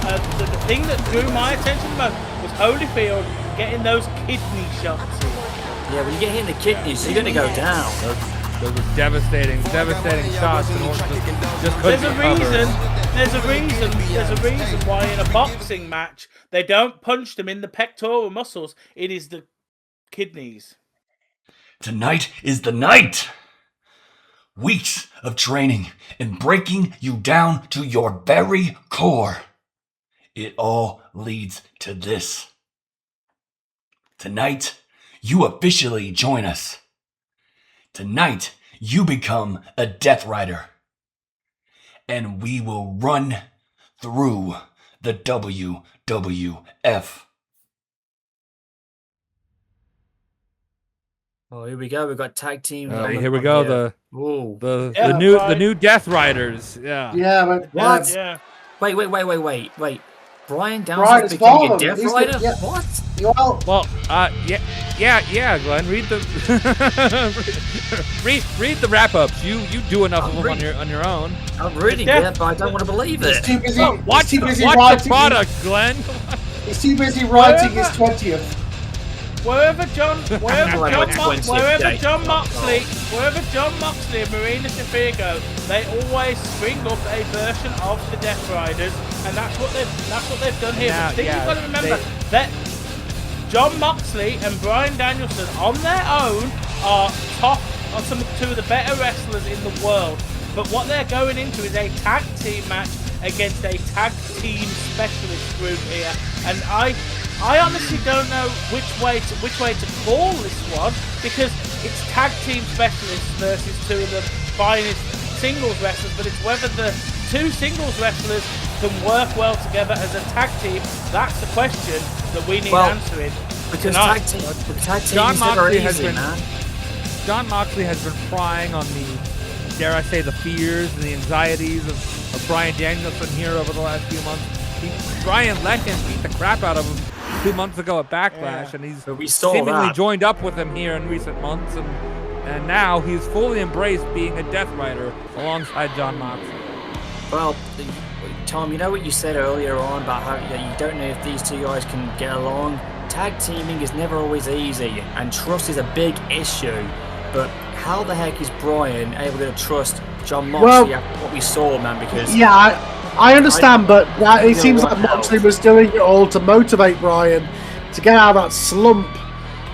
the thing that drew my attention most was Holyfield getting those kidney shots in. Yeah, when you get hit in the kidneys, you're going to go down. Those are devastating shots. And just There's a reason why in a boxing match they don't punch them in the pectoral muscles. It is the kidneys. Tonight is the night. Weeks of training and breaking you down to your very core. It all leads to this. Tonight, you officially join us. Tonight, you become a Death Rider. And we will run through the WWF. Oh, here we go. We've got tag teams. Here we go. The new Death Riders. Yeah. Yeah, but what? Yeah. Wait. Brian Downs is becoming a Death Rider? Yeah. What? Well, yeah, Glenn. Read the read the wrap-ups. You do enough of them on your own. I'm reading it, but I don't want to believe it. He's too busy. Watch the product, Glenn. He's too busy writing his 20th. Wherever John Moxley and Marina Shafir go, they always spring up a version of the Death Riders, and that's what they've done here. But you've got to remember that John Moxley and Bryan Danielson on their own are two of the better wrestlers in the world. But what they're going into is a tag team match against a tag team specialist group here, and I honestly don't know which way to call this one, because it's tag team specialists versus two of the finest singles wrestlers, but it's whether the two singles wrestlers can work well together as a tag team. That's the question that we need answering. Because tag team John is never Moxley easy, man. John Moxley has been prying on the, dare I say, the fears and the anxieties of Bryan Danielson here over the last few months. Bryan let him beat the crap out of him 2 months ago at Backlash, and he's seemingly joined up with him here in recent months, and now he's fully embraced being a Death Rider alongside John Moxley. Well, Tom, you know what you said earlier on about how you don't know if these two guys can get along? Tag teaming is never always easy, and trust is a big issue, but how the heck is Bryan able to trust John Moxley after what we saw, man? Because I understand, but it seems like Moxley was doing it all to motivate Bryan to get out of that slump.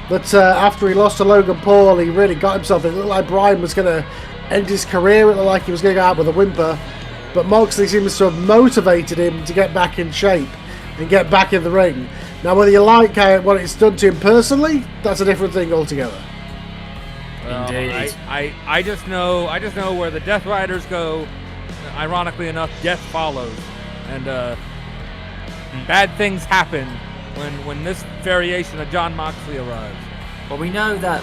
But after he lost to Logan Paul, he really got himself. It looked like Bryan was going to end his career. It looked like he was going to go out with a whimper. But Moxley seems to have motivated him to get back in shape and get back in the ring. Now, whether you like what it's done to him personally, that's a different thing altogether. Indeed. I just know where the Death Riders go. Ironically enough, death follows, and bad things happen when this variation of John Moxley arrives. Well, we know that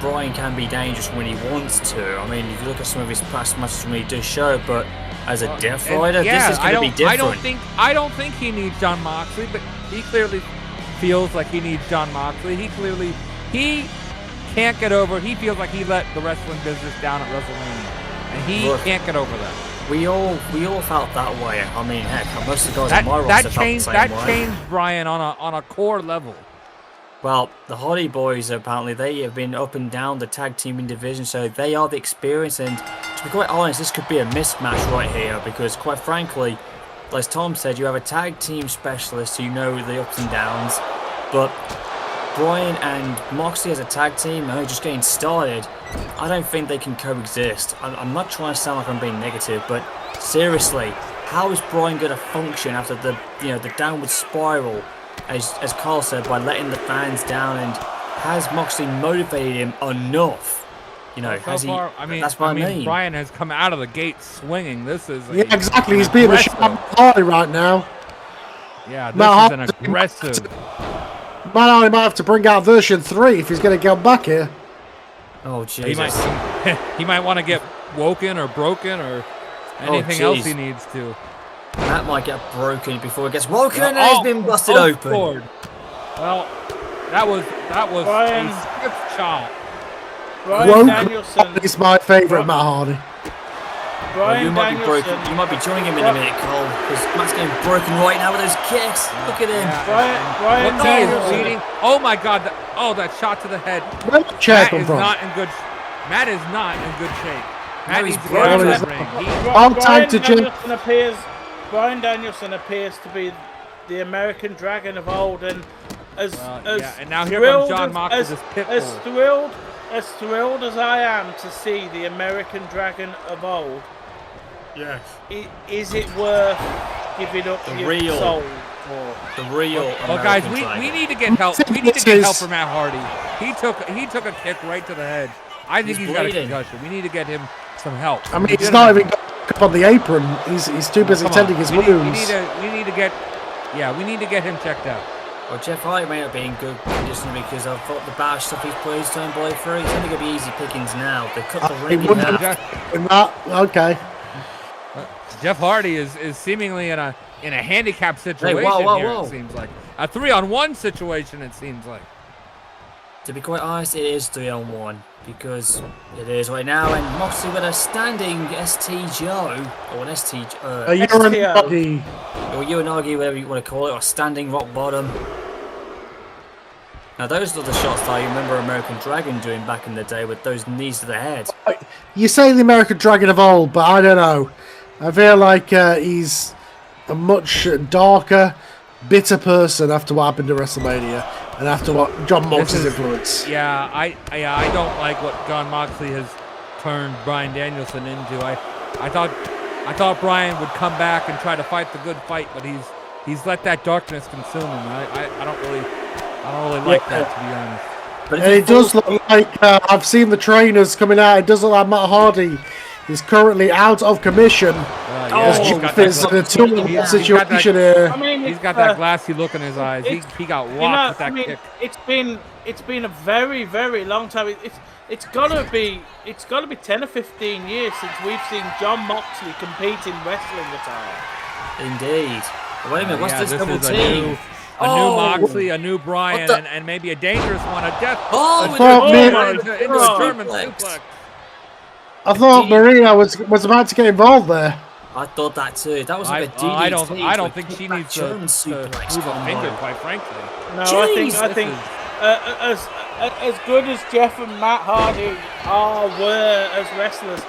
Bryan can be dangerous when he wants to. I mean, if you look at some of his past matches when he does show, but as a Death Rider, this is going to be different. I don't think he needs John Moxley, but he clearly feels like he needs John Moxley. He can't get over. He feels like he let the wrestling business down at WrestleMania, and he can't get over that. We all felt that way. I mean, heck, most of the guys on my roster felt the same way. That changed Bryan on a core level. Well, the Hardy Boys, apparently, they have been up and down the tag teaming division, so they are the experience, and to be quite honest, this could be a mismatch right here, because quite frankly, as Tom said, you have a tag team specialist who know the ups and downs, but Bryan and Moxley as a tag team are just getting started. I don't think they can coexist. I'm not trying to sound like I'm being negative, but seriously, how is Bryan going to function after the downward spiral, as Carl said, by letting the fans down, and has Moxley motivated him enough? That's what I mean. Bryan has come out of the gate swinging. This is exactly. He's being a sharp party right now. Yeah, this is an aggressive. Matt might have to bring out version 3 if he's going to get back here. Oh, Jesus. He might want to get woken or broken or anything else he needs to. That might get broken before it gets woken, and he's been busted open. Lord. Well, that was Bryan, a stiff shot. Bryan Danielson is my favourite Matt Hardy. You might be joining him in a minute, Cole, because Matt's getting broken right now with those kicks. Look at him. Brian Danielson. Oh my God! That shot to the head. Matt is not in good shape. Matt needs to get out of the ring. Brian Danielson appears to be the American Dragon of old, and and now here comes John Moxley, this pit bull. As thrilled as I am to see the American Dragon of old. Yes. Is it worth giving up your soul for the real? Well, guys, we need to get help. We need to get help for Matt Hardy. He took a kick right to the head. I think he's got a concussion. We need to get him some help. I mean, he's not even up on the apron. He's too busy tending his wounds. We need to get him checked out. Well, Jeff Hardy may not be in good condition because I thought the bash stuff he's put his turn boy through. It's only going to be easy pickings now. They cut the ring in half. Okay. Jeff Hardy is seemingly in a handicap situation here. It seems like a 3-on-1 situation. It seems like. To be quite honest, it is 3-on-1 because it is right now, and Moxley with a standing ST Joe or an ST. Or Uranagi, whatever you want to call it, or standing rock bottom. Now those are the shots that I remember American Dragon doing back in the day with those knees to the head. You say the American Dragon of old, but I don't know. I feel like he's a much darker, bitter person after what happened at WrestleMania and after what John Moxley's influence. Yeah, I don't like what John Moxley has turned Bryan Danielson into. I thought Bryan would come back and try to fight the good fight, but he's let that darkness consume him. I don't really like that, to be honest. But it does look like I've seen the trainers coming out. It does look like Matt Hardy is currently out of commission. He's got that glassy look in his eyes. He got whopped with that kick. It's been a very, very long time. It's gotta be 10 or 15 years since we've seen John Moxley compete in wrestling attire. Indeed. Wait a minute, what's this double team? A new Moxley, a new Bryan, and maybe a dangerous one, a death. Into a German suplex. I thought Maria was about to get involved there. I thought that too. That was like a DDT. I don't think she needs to move a finger, quite frankly. No, I think as good as Jeff and Matt Hardy were as wrestlers,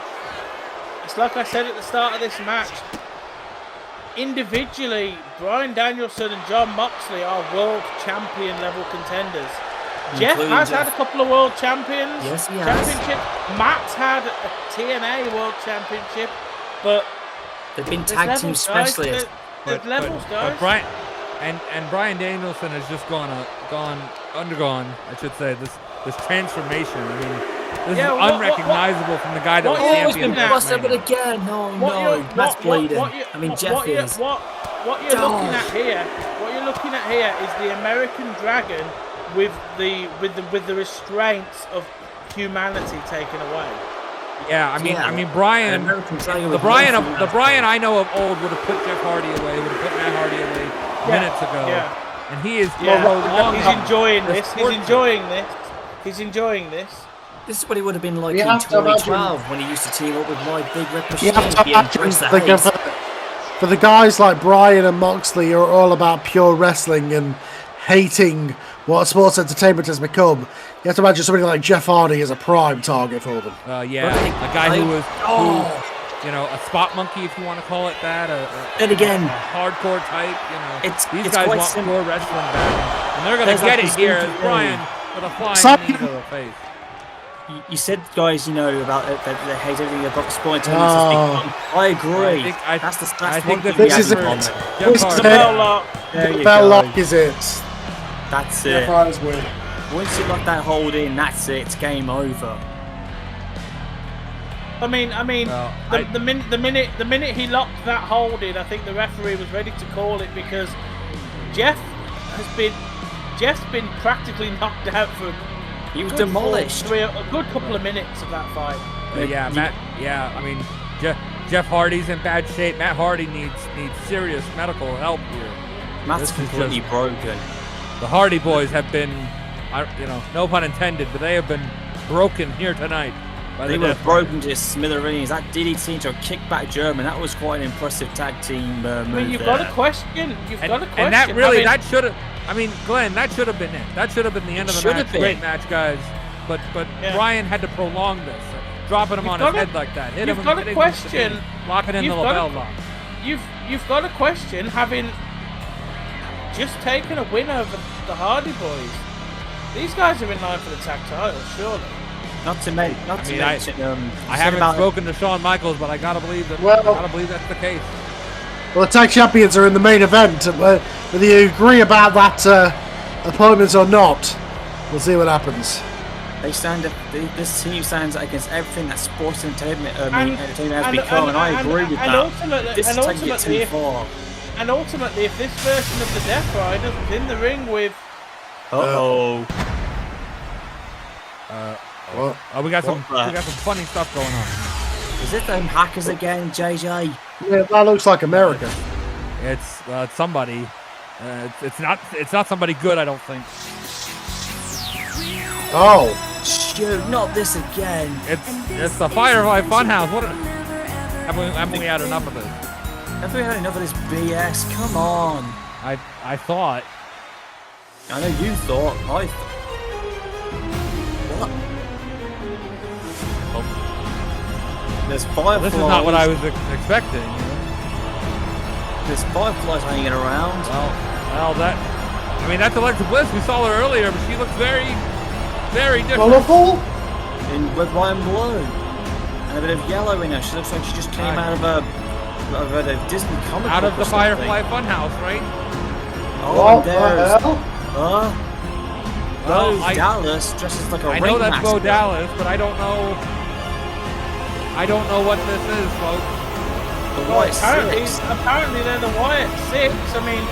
it's like I said at the start of this match. Individually, Bryan Danielson and John Moxley are world champion level contenders. Jeff has had a couple of world champions. Yes, he championship. Matt's had a TNA world championship, but they've been tag team specialists. There's levels, guys. But Bryan Danielson has just undergone, I should say, this transformation. I mean, this is unrecognizable from the guy that was champion. Bust up again. No, Matt's bleeding. Jeff is. What you're looking at here is the American Dragon with the restraints of humanity taken away. Yeah, I mean, Bryan, the Bryan I know of old would have put Jeff Hardy away, would have put Matt Hardy away minutes ago. Yeah. And he is He's enjoying this. He's enjoying this. This is what he would have been like in 2012 when he used to team up with my big Red Machine. For the guys like Bryan and Moxley who are all about pure wrestling and hating what sports entertainment has become, you have to imagine somebody like Jeff Hardy as a prime target for them. A guy who a spot monkey, if you want to call it that, a hardcore type. These guys want more wrestling back, and they're going to get it here as Bryan with a flying knee to the face. You said, guys, about they hate everything about sport entertainment. I agree. I think this is the bell lock. The bell lock is it. That's it. Once you lock that hold in, that's it. It's game over. The minute he locked that hold in, I think the referee was ready to call it because Jeff's been practically knocked out for. He was demolished. A good couple of minutes of that fight. Jeff Hardy's in bad shape. Matt Hardy needs serious medical help here. Matt's completely broken. The Hardy boys have been, no pun intended, but they have been broken here tonight. They were broken to smithereens. That DDT into a kickback German, that was quite an impressive tag team move. I mean, you've got a question. And that really, that should have. I mean, Glenn, that should have been it. That should have been the end of the match. Great match, guys. But Brian had to prolong this, dropping him on his head like that. Hit him. You've got a question. Locking in the lapel lock. You've got a question, having just taken a win over the Hardy Boys. These guys are in line for the tag title, surely. Not to mention. I haven't spoken to Shawn Michaels, but I gotta believe that. That's the case. Well, the tag champions are in the main event. Whether you agree about that appointment or not, we'll see what happens. This team stands against everything that sports entertainment has become, and I agree with that. This is taking it too far. And ultimately, if this version of the Death Riders was in the ring with... we got some funny stuff going on. Is it them hackers again, JJ? Yeah, that looks like America. It's somebody. It's not somebody good, I don't think. Oh. Shoot, not this again. It's the Firefly Funhouse. Haven't we had enough of this? Have we had enough of this BS? Come on. I thought. I know you thought. What? There's fireflies. This is not what I was expecting. There's fireflies hanging around. Well, that's Alexa Bliss. We saw her earlier, but she looks very, very different. Colorful? In red, white, and blue, and a bit of yellow in her. She looks like she just came out of a Disney comic book. Out of the Firefly Funhouse, right? Oh, there's. Well, Dallas dresses like a I know that's Bo Dallas, but I don't know what this is, folks. The White Six. Apparently they're the White Six. I mean,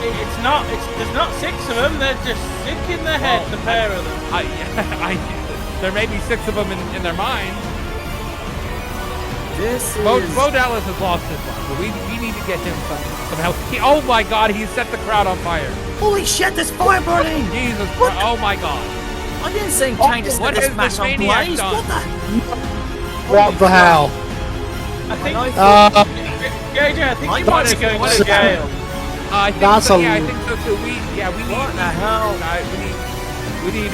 there's not 6 of them. They're just sick in the head, the pair of them. There may be 6 of them in their mind. Bo Dallas has lost his mind, but we need to get him some help. Oh my God, he set the crowd on fire. Holy shit, there's fire burning! Jesus Christ, oh my God. I didn't say trying to set this match on blaze. What the hell? I think JJ, I think you might be going to jail. I think That's so, a... I think so too. We need what the hell? We need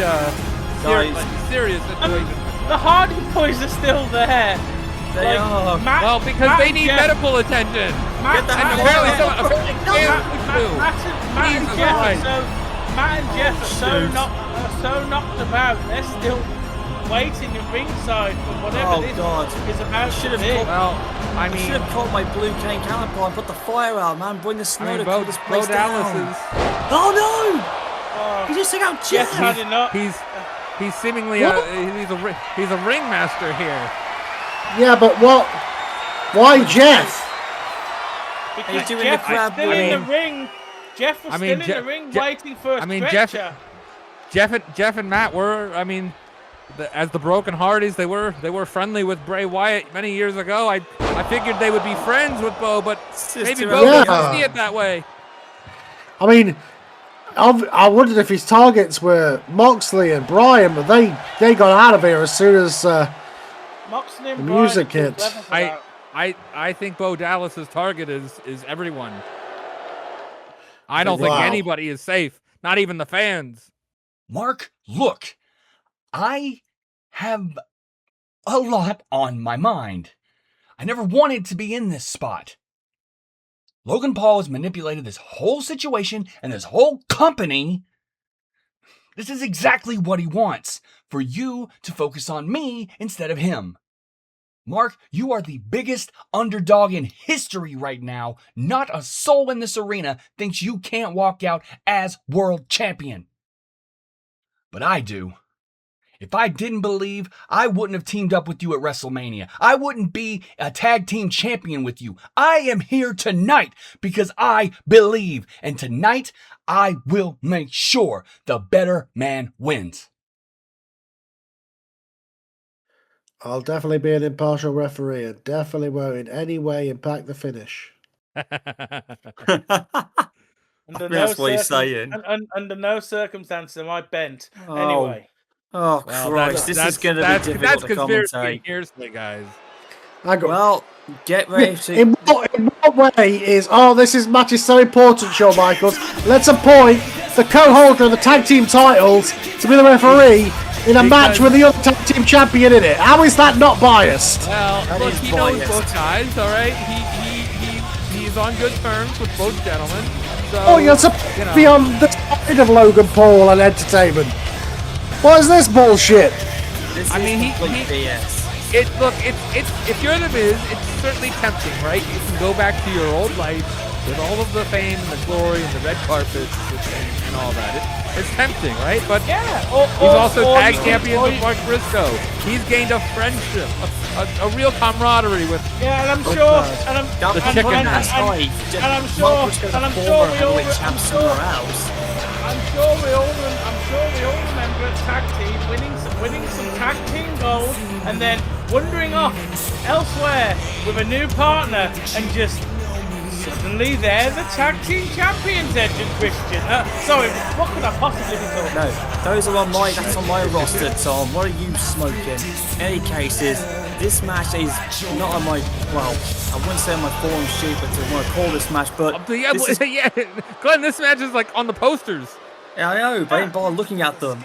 serious situation. The Hardy Boys are still there. They are. Well, because they need medical attention. Matt and Jeff are so knocked about. They're still waiting at ringside for whatever is about to be. Well, I should have caught my blue cane counterpart and put the fire out, man. Bring the snow to cool this place down. Oh no! He just took out Jeff. He's seemingly he's a ringmaster here. Yeah, but what? Why Jeff? Because Jeff was still in the ring. Jeff was still in the ring waiting for a stretcher. Jeff and Matt were, as the Broken Hardys, they were friendly with Bray Wyatt many years ago. I figured they would be friends with Bo, but maybe Bo doesn't see it that way. I mean, I wondered if his targets were Moxley and Bryan, but they got out of here as soon as Moxley and the music hit. I think Bo Dallas's target is everyone. I don't think anybody is safe, not even the fans. Mark, look, I have a lot on my mind. I never wanted to be in this spot. Logan Paul has manipulated this whole situation and this whole company. This is exactly what he wants, for you to focus on me instead of him. Mark, you are the biggest underdog in history right now. Not a soul in this arena thinks you can't walk out as world champion. But I do. If I didn't believe, I wouldn't have teamed up with you at WrestleMania. I wouldn't be a tag team champion with you. I am here tonight because I believe. And tonight, I will make sure the better man wins. I'll definitely be an impartial referee and definitely won't in any way impact the finish. That's what he's saying. Under no circumstances am I bent. Oh. Anyway. Oh, Well, Christ, this is going to be difficult to commentate. Here's the guys. Well, get ready to... In what way is... Oh, this match is so important, Shawn Michaels. Let's appoint the co-holder of the tag team titles to be the referee in a match with the other tag team champion in it. How is that not biased? Well, look, he knows both guys, all right? He's on good terms with both gentlemen. So, You're supposed to be on the side of Logan Paul and entertainment. What is this bullshit? This is complete BS. If you're the Miz, it's certainly tempting, right? You can go back to your old life with all of the fame and the glory and the red carpets and all that. It's tempting, right? But he's also tag champion with Mark Briscoe. He's gained a friendship, a real camaraderie with. Yeah, and I'm sure, the chicken. I'm sure we all remember a tag team winning some tag team gold and then wandering off elsewhere with a new partner and just suddenly they're the tag team champions, Edge and Christian. Sorry, what could I possibly be talking? No, those are that's on my roster, Tom. What are you smoking? In any cases, this match is not on my, well, I wouldn't say on my form sheet, but I want to call this match, but... Glenn, this match is like on the posters. Yeah, I know, but I didn't bother looking at them.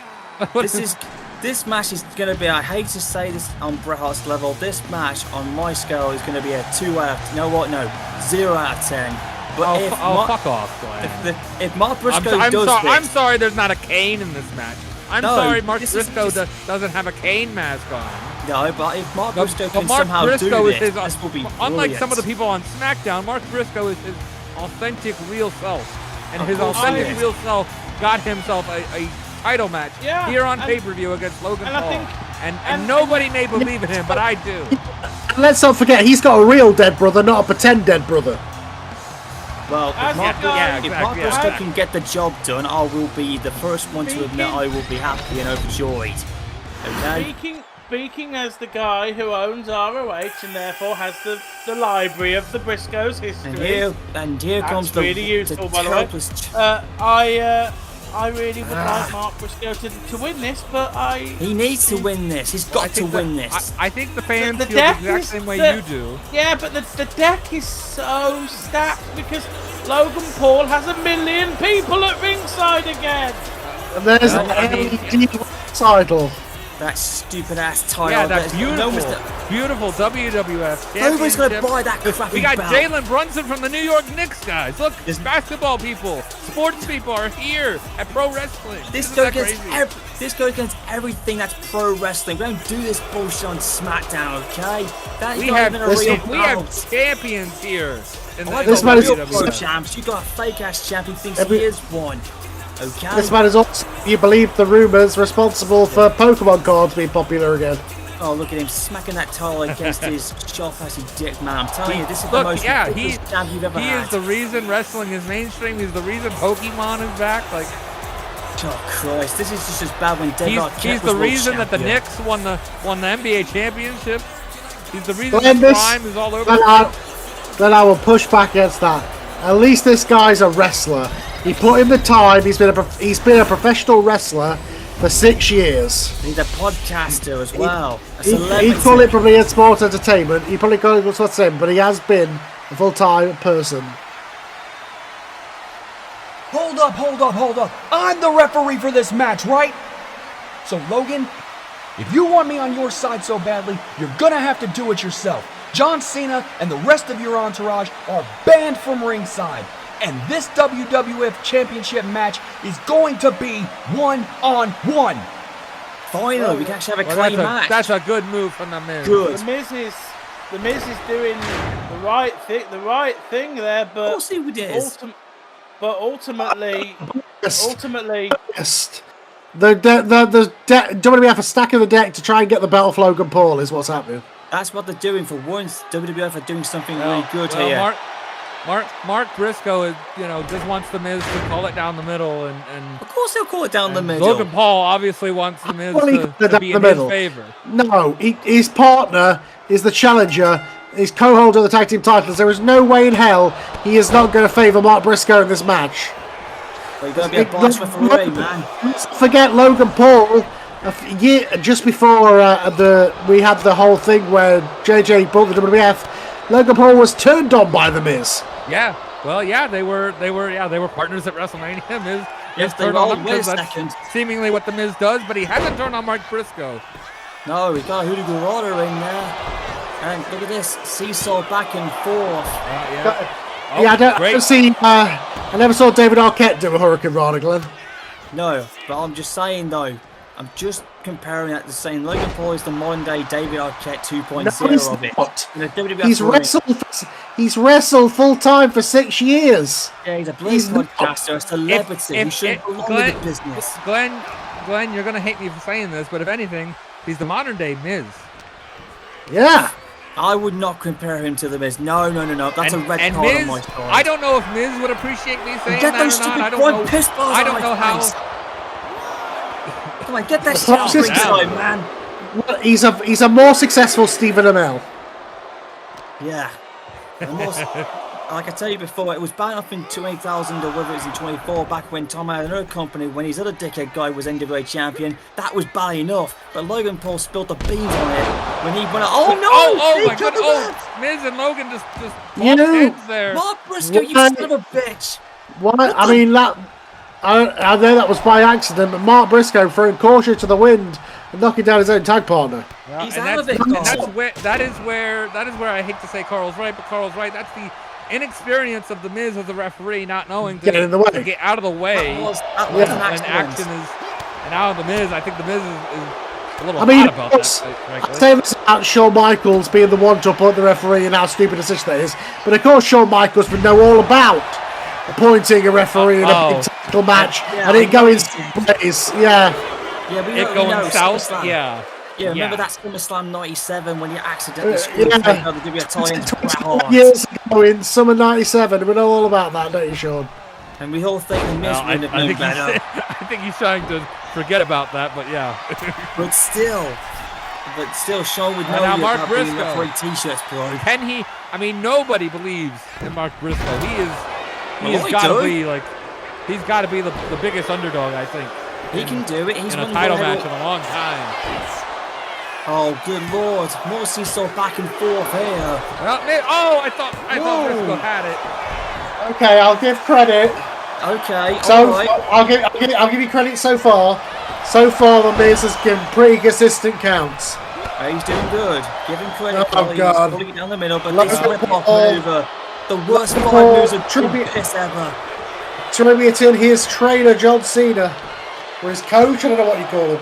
This match is going to be, I hate to say this on Bret Hart's level, this match on my scale is going to be a 2 out of, you know what, no, 0 out of 10. But fuck off, Glenn. If Mark Briscoe does this... I'm sorry there's not a cane in this match. I'm sorry Mark Briscoe doesn't have a cane mask on. No, but if Mark Briscoe can somehow do this, this will be unlike brilliant. some of the people on SmackDown, Mark Briscoe is his authentic real self. And his authentic real self got himself a title match here on pay-per-view against Logan Paul. And nobody may believe in him, but I do. And let's not forget, he's got a real dead brother, not a pretend dead brother. Well, if Mark Briscoe can get the job done, I will be the first one to admit I will be happy and overjoyed. Okay? Speaking as the guy who owns ROH and therefore has the library of the Briscoes history. And here comes the really useful, by the way. I really would like Mark Briscoe to win this, but he needs to win this. He's got to win this. I think the fans feel the exact same way you do. Yeah, but the deck is so stacked because Logan Paul has 1 million people at ringside again. And there's an LED title. That stupid ass title. Yeah, that's beautiful WWF. Nobody's going to buy that crappy We got belt. Jalen Brunson from the New York Knicks, guys. Look, basketball people, sports people are here at pro wrestling. This goes against everything that's pro wrestling. We don't do this bullshit on SmackDown, okay? We have champions here. This man is pro champs. You got a fake ass champ who thinks he is one. Okay. This man is also, you believe the rumours, responsible for Pokemon cards being popular again. Oh, look at him smacking that towel against his sharp-assy dick, man. I'm telling you, this is the most ridiculous champ you've ever had. He is the reason wrestling is mainstream. He's the reason Pokemon is back. Like, oh Christ, this is just as bad when he's the reason that the Knicks won the NBA championship. He's the reason that Prime is all over. Then I will push back against that. At least this guy's a wrestler. He put in the time. He's been a professional wrestler for 6 years. He's a podcaster as well. He'd call it probably a sports entertainment. He probably call it what's him, but he has been a full-time person. Hold up. I'm the referee for this match, right? So, Logan, if you want me on your side so badly, you're gonna have to do it yourself. John Cena and the rest of your entourage are banned from ringside. And this WWF Championship match is going to be 1-on-1. Finally, we can actually have a clean match. That's a good move from the Miz. Good. The Miz is doing the right thing there, but of course he is. Ultimately, Yes. The WWF are stacking the deck to try and get the belt off Logan Paul is what's happening. That's what they're doing for once. WWF are doing something really good here. Mark Briscoe is, just wants the Miz to call it down the middle, and of course he'll call it down the middle. Logan Paul obviously wants the Miz to be in his favor. No, his partner is the challenger. He's co-holder of the tag team titles. There is no way in hell he is not going to favour Mark Briscoe in this match. Well, you're going to be a boss referee, man. Let's forget Logan Paul just before we had the whole thing where JJ bought the WWF, Logan Paul was turned on by the Miz. Yeah. Well, yeah, they were partners at WrestleMania. Miz turned on him because that's seemingly what the Miz does, but he hasn't turned on Mark Briscoe. No, we got a Hoodoo Gorilla in there. And look at this, seesaw back and forth. I never saw David Arquette do a Hurricane Rana, Glenn. No, but I'm just saying though, I'm just comparing that to saying Logan Paul is the modern day David Arquette 2.0 of it. Not. He's wrestled full time for 6 years. Yeah, he's a Bliss podcaster, a celebrity. He shouldn't belong in the business. Glenn, you're gonna hate me for saying this, but if anything, he's the modern day Miz. Yeah. I would not compare him to the Miz. No. That's a red card on my side. I don't know if Miz would appreciate me saying get that those or not. I don't know how. Come on, get that shit ringside, man. Well, he's a more successful Stephen Amell. Yeah. Like I tell you before, it was bad enough in 2000 or whether it was in 24 back when Tom had another company when his other dickhead guy was NWA champion. That was bad enough, but Logan Paul spilled the beans on it when he went. Oh no! Oh my god! Oh, Miz and Logan just heads there. Mark Briscoe, you son of a bitch! What? I mean that. I know that was by accident, but Mark Briscoe threw caution to the wind and knocking down his own tag partner. Yeah, he's out of it. That is where I hate to say Carl's right, but Carl's right. That's the inexperience of the Miz as the referee, not knowing to get out of the way. That was an action is. And now the Miz, I think the Miz is a little hot about that. I'd say this about Shawn Michaels being the one to appoint the referee and how stupid a decision that is. But of course, Shawn Michaels would know all about appointing a referee in a big title match and it going ways. Yeah, it going south. Yeah, remember that SummerSlam 97 when you accidentally screwed the WWE title in years ago in summer 97. We know all about that, don't you, Sean? And we all think the Miz would have known better. I think he's trying to forget about that, but yeah. but still, Sean would know now you Mark about Briscoe, being referee t-shirts, bro. Can he? I mean, nobody believes in Mark Briscoe. He's got to be the biggest underdog, I think. He can do it. He's in a title match in a long time. Oh, good lord! More seesaw back and forth here. Well, I thought Briscoe had it. Okay, I'll give credit. Okay, so all right. I'll give you credit so far. So far, the Miz has given pretty consistent counts. He's doing good. Give him credit. Oh God! He's pulling it down the middle, but this whip-off maneuver, the worst 5 moves of piss ever. Attributing his trainer John Cena, or his coach, I don't know what you call him.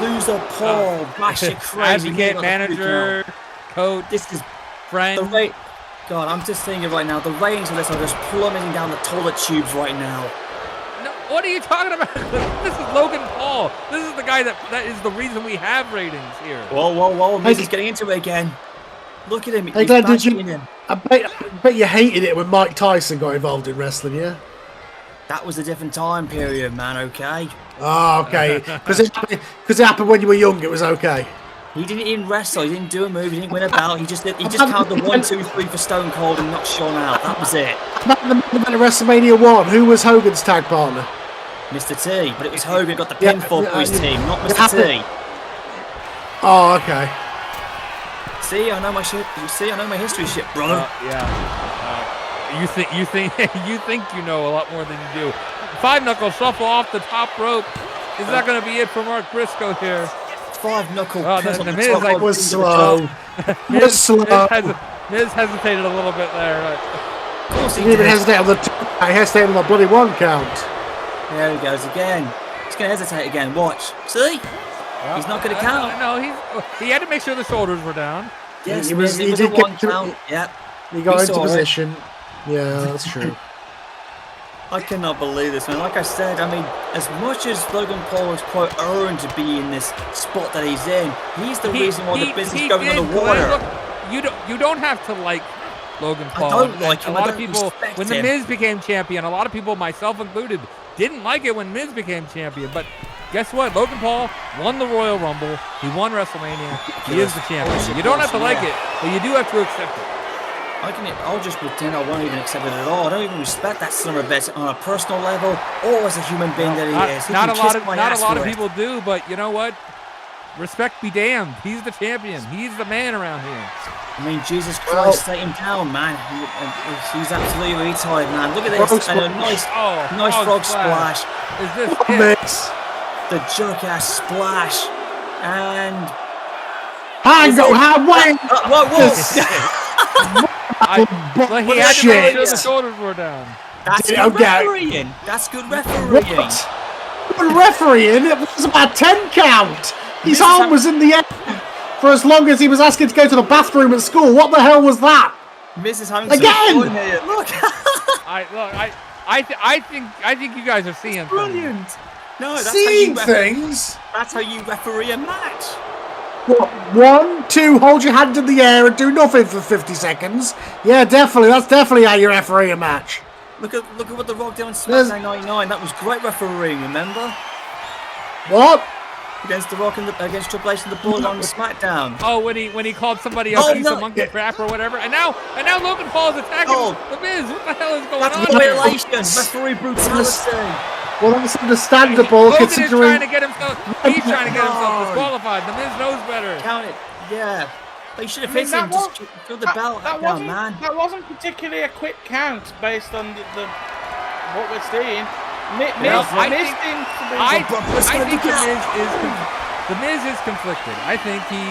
Loser Paul, bash it crazy. Advocate, manager, coach, this is friend. God, I'm just thinking right now, the ratings of this are just plummeting down the toilet tubes right now. No, what are you talking about? This is Logan Paul. This is the guy that is the reason we have ratings here. Whoa, Miz is getting into it again. Look at him. Hey, Glenn, I bet you hated it when Mike Tyson got involved in wrestling, yeah? That was a different time period, man, okay? Oh, okay. Because it happened when you were young, it was okay. He didn't even wrestle, he didn't do a move, he didn't win a belt, he just counted the 1, 2, 3 for Stone Cold and knocked Shawn out. That was it. Back in the main event of WrestleMania 1, who was Hogan's tag partner? Mr. T, but it was Hogan got the pinfall for his team, not Mr. T. Oh, okay. See, I know my shit. You see, I know my history shit, brother. You think you know a lot more than you do. 5-knuckle shuffle off the top rope. Is that going to be it for Mark Briscoe here? 5-knuckle. The Miz was slow. Miz hesitated a little bit there. Of course he didn't even hesitate on I hesitated on the bloody 1 count. There he goes again. He's going to hesitate again. Watch. See? He's not going to count. No, he had to make sure the shoulders were down. Yes, it was a 1 count. Yep. He got into position. Yeah, that's true. I cannot believe this, man. Like I said, I mean, as much as Logan Paul has quite earned to be in this spot that he's in, he's the reason why the business is going underwater. Look, you don't have to like Logan Paul. I don't like him. A lot of people, when The Miz became champion, a lot of people, myself included, didn't like it when Miz became champion. But guess what? Logan Paul won the Royal Rumble. He won WrestleMania. He is the champion. You don't have to like it, but you do have to accept it. I'll just pretend I won't even accept it at all. I don't even respect that son of a bitch on a personal level or as a human being that he is. He Not a can lot kiss of my not a ass lot for of it. people do, but you know what? Respect be damned. He's the champion. He's the man around here. I mean, Jesus Christ, take him down, man. He's absolutely retarded, man. Look at this. And a nice frog splash. Is this What a it? mix. The jerk-ass splash. And... Hang on, wait! Whoa! But he had to make sure the shoulders were down. That's good refereeing. That's good refereeing. What? Good refereeing? It was about 10 count. His arm was in the air for as long as he was asking to go to the bathroom at school. What the hell was that? Mrs. Huntington. Again! Here. Look. I think you guys are seeing Brilliant. No, that's Seeing how you things? That's how you referee a match. What? 1, 2, hold your hand in the air and do nothing for 50 seconds. Yeah, definitely. That's definitely how you referee a match. Look at what the Rock did on SmackDown 99. That was great refereeing. Remember? What? Against the Rock and against Triple H and the Bullet on SmackDown. Oh, when he called somebody a piece of monkey crap or whatever, and now Logan Paul's attacking the Miz. What the hell is going That's on here? violation. Referee brutality. Well, that's understandable Logan is considering. trying to get himself. He's trying to get himself disqualified. The Miz knows better. Count it. Yeah. They should have hit him. Just throw the belt down, man. That wasn't particularly a quick count based on the what we're seeing. I think the Miz is conflicted. I think he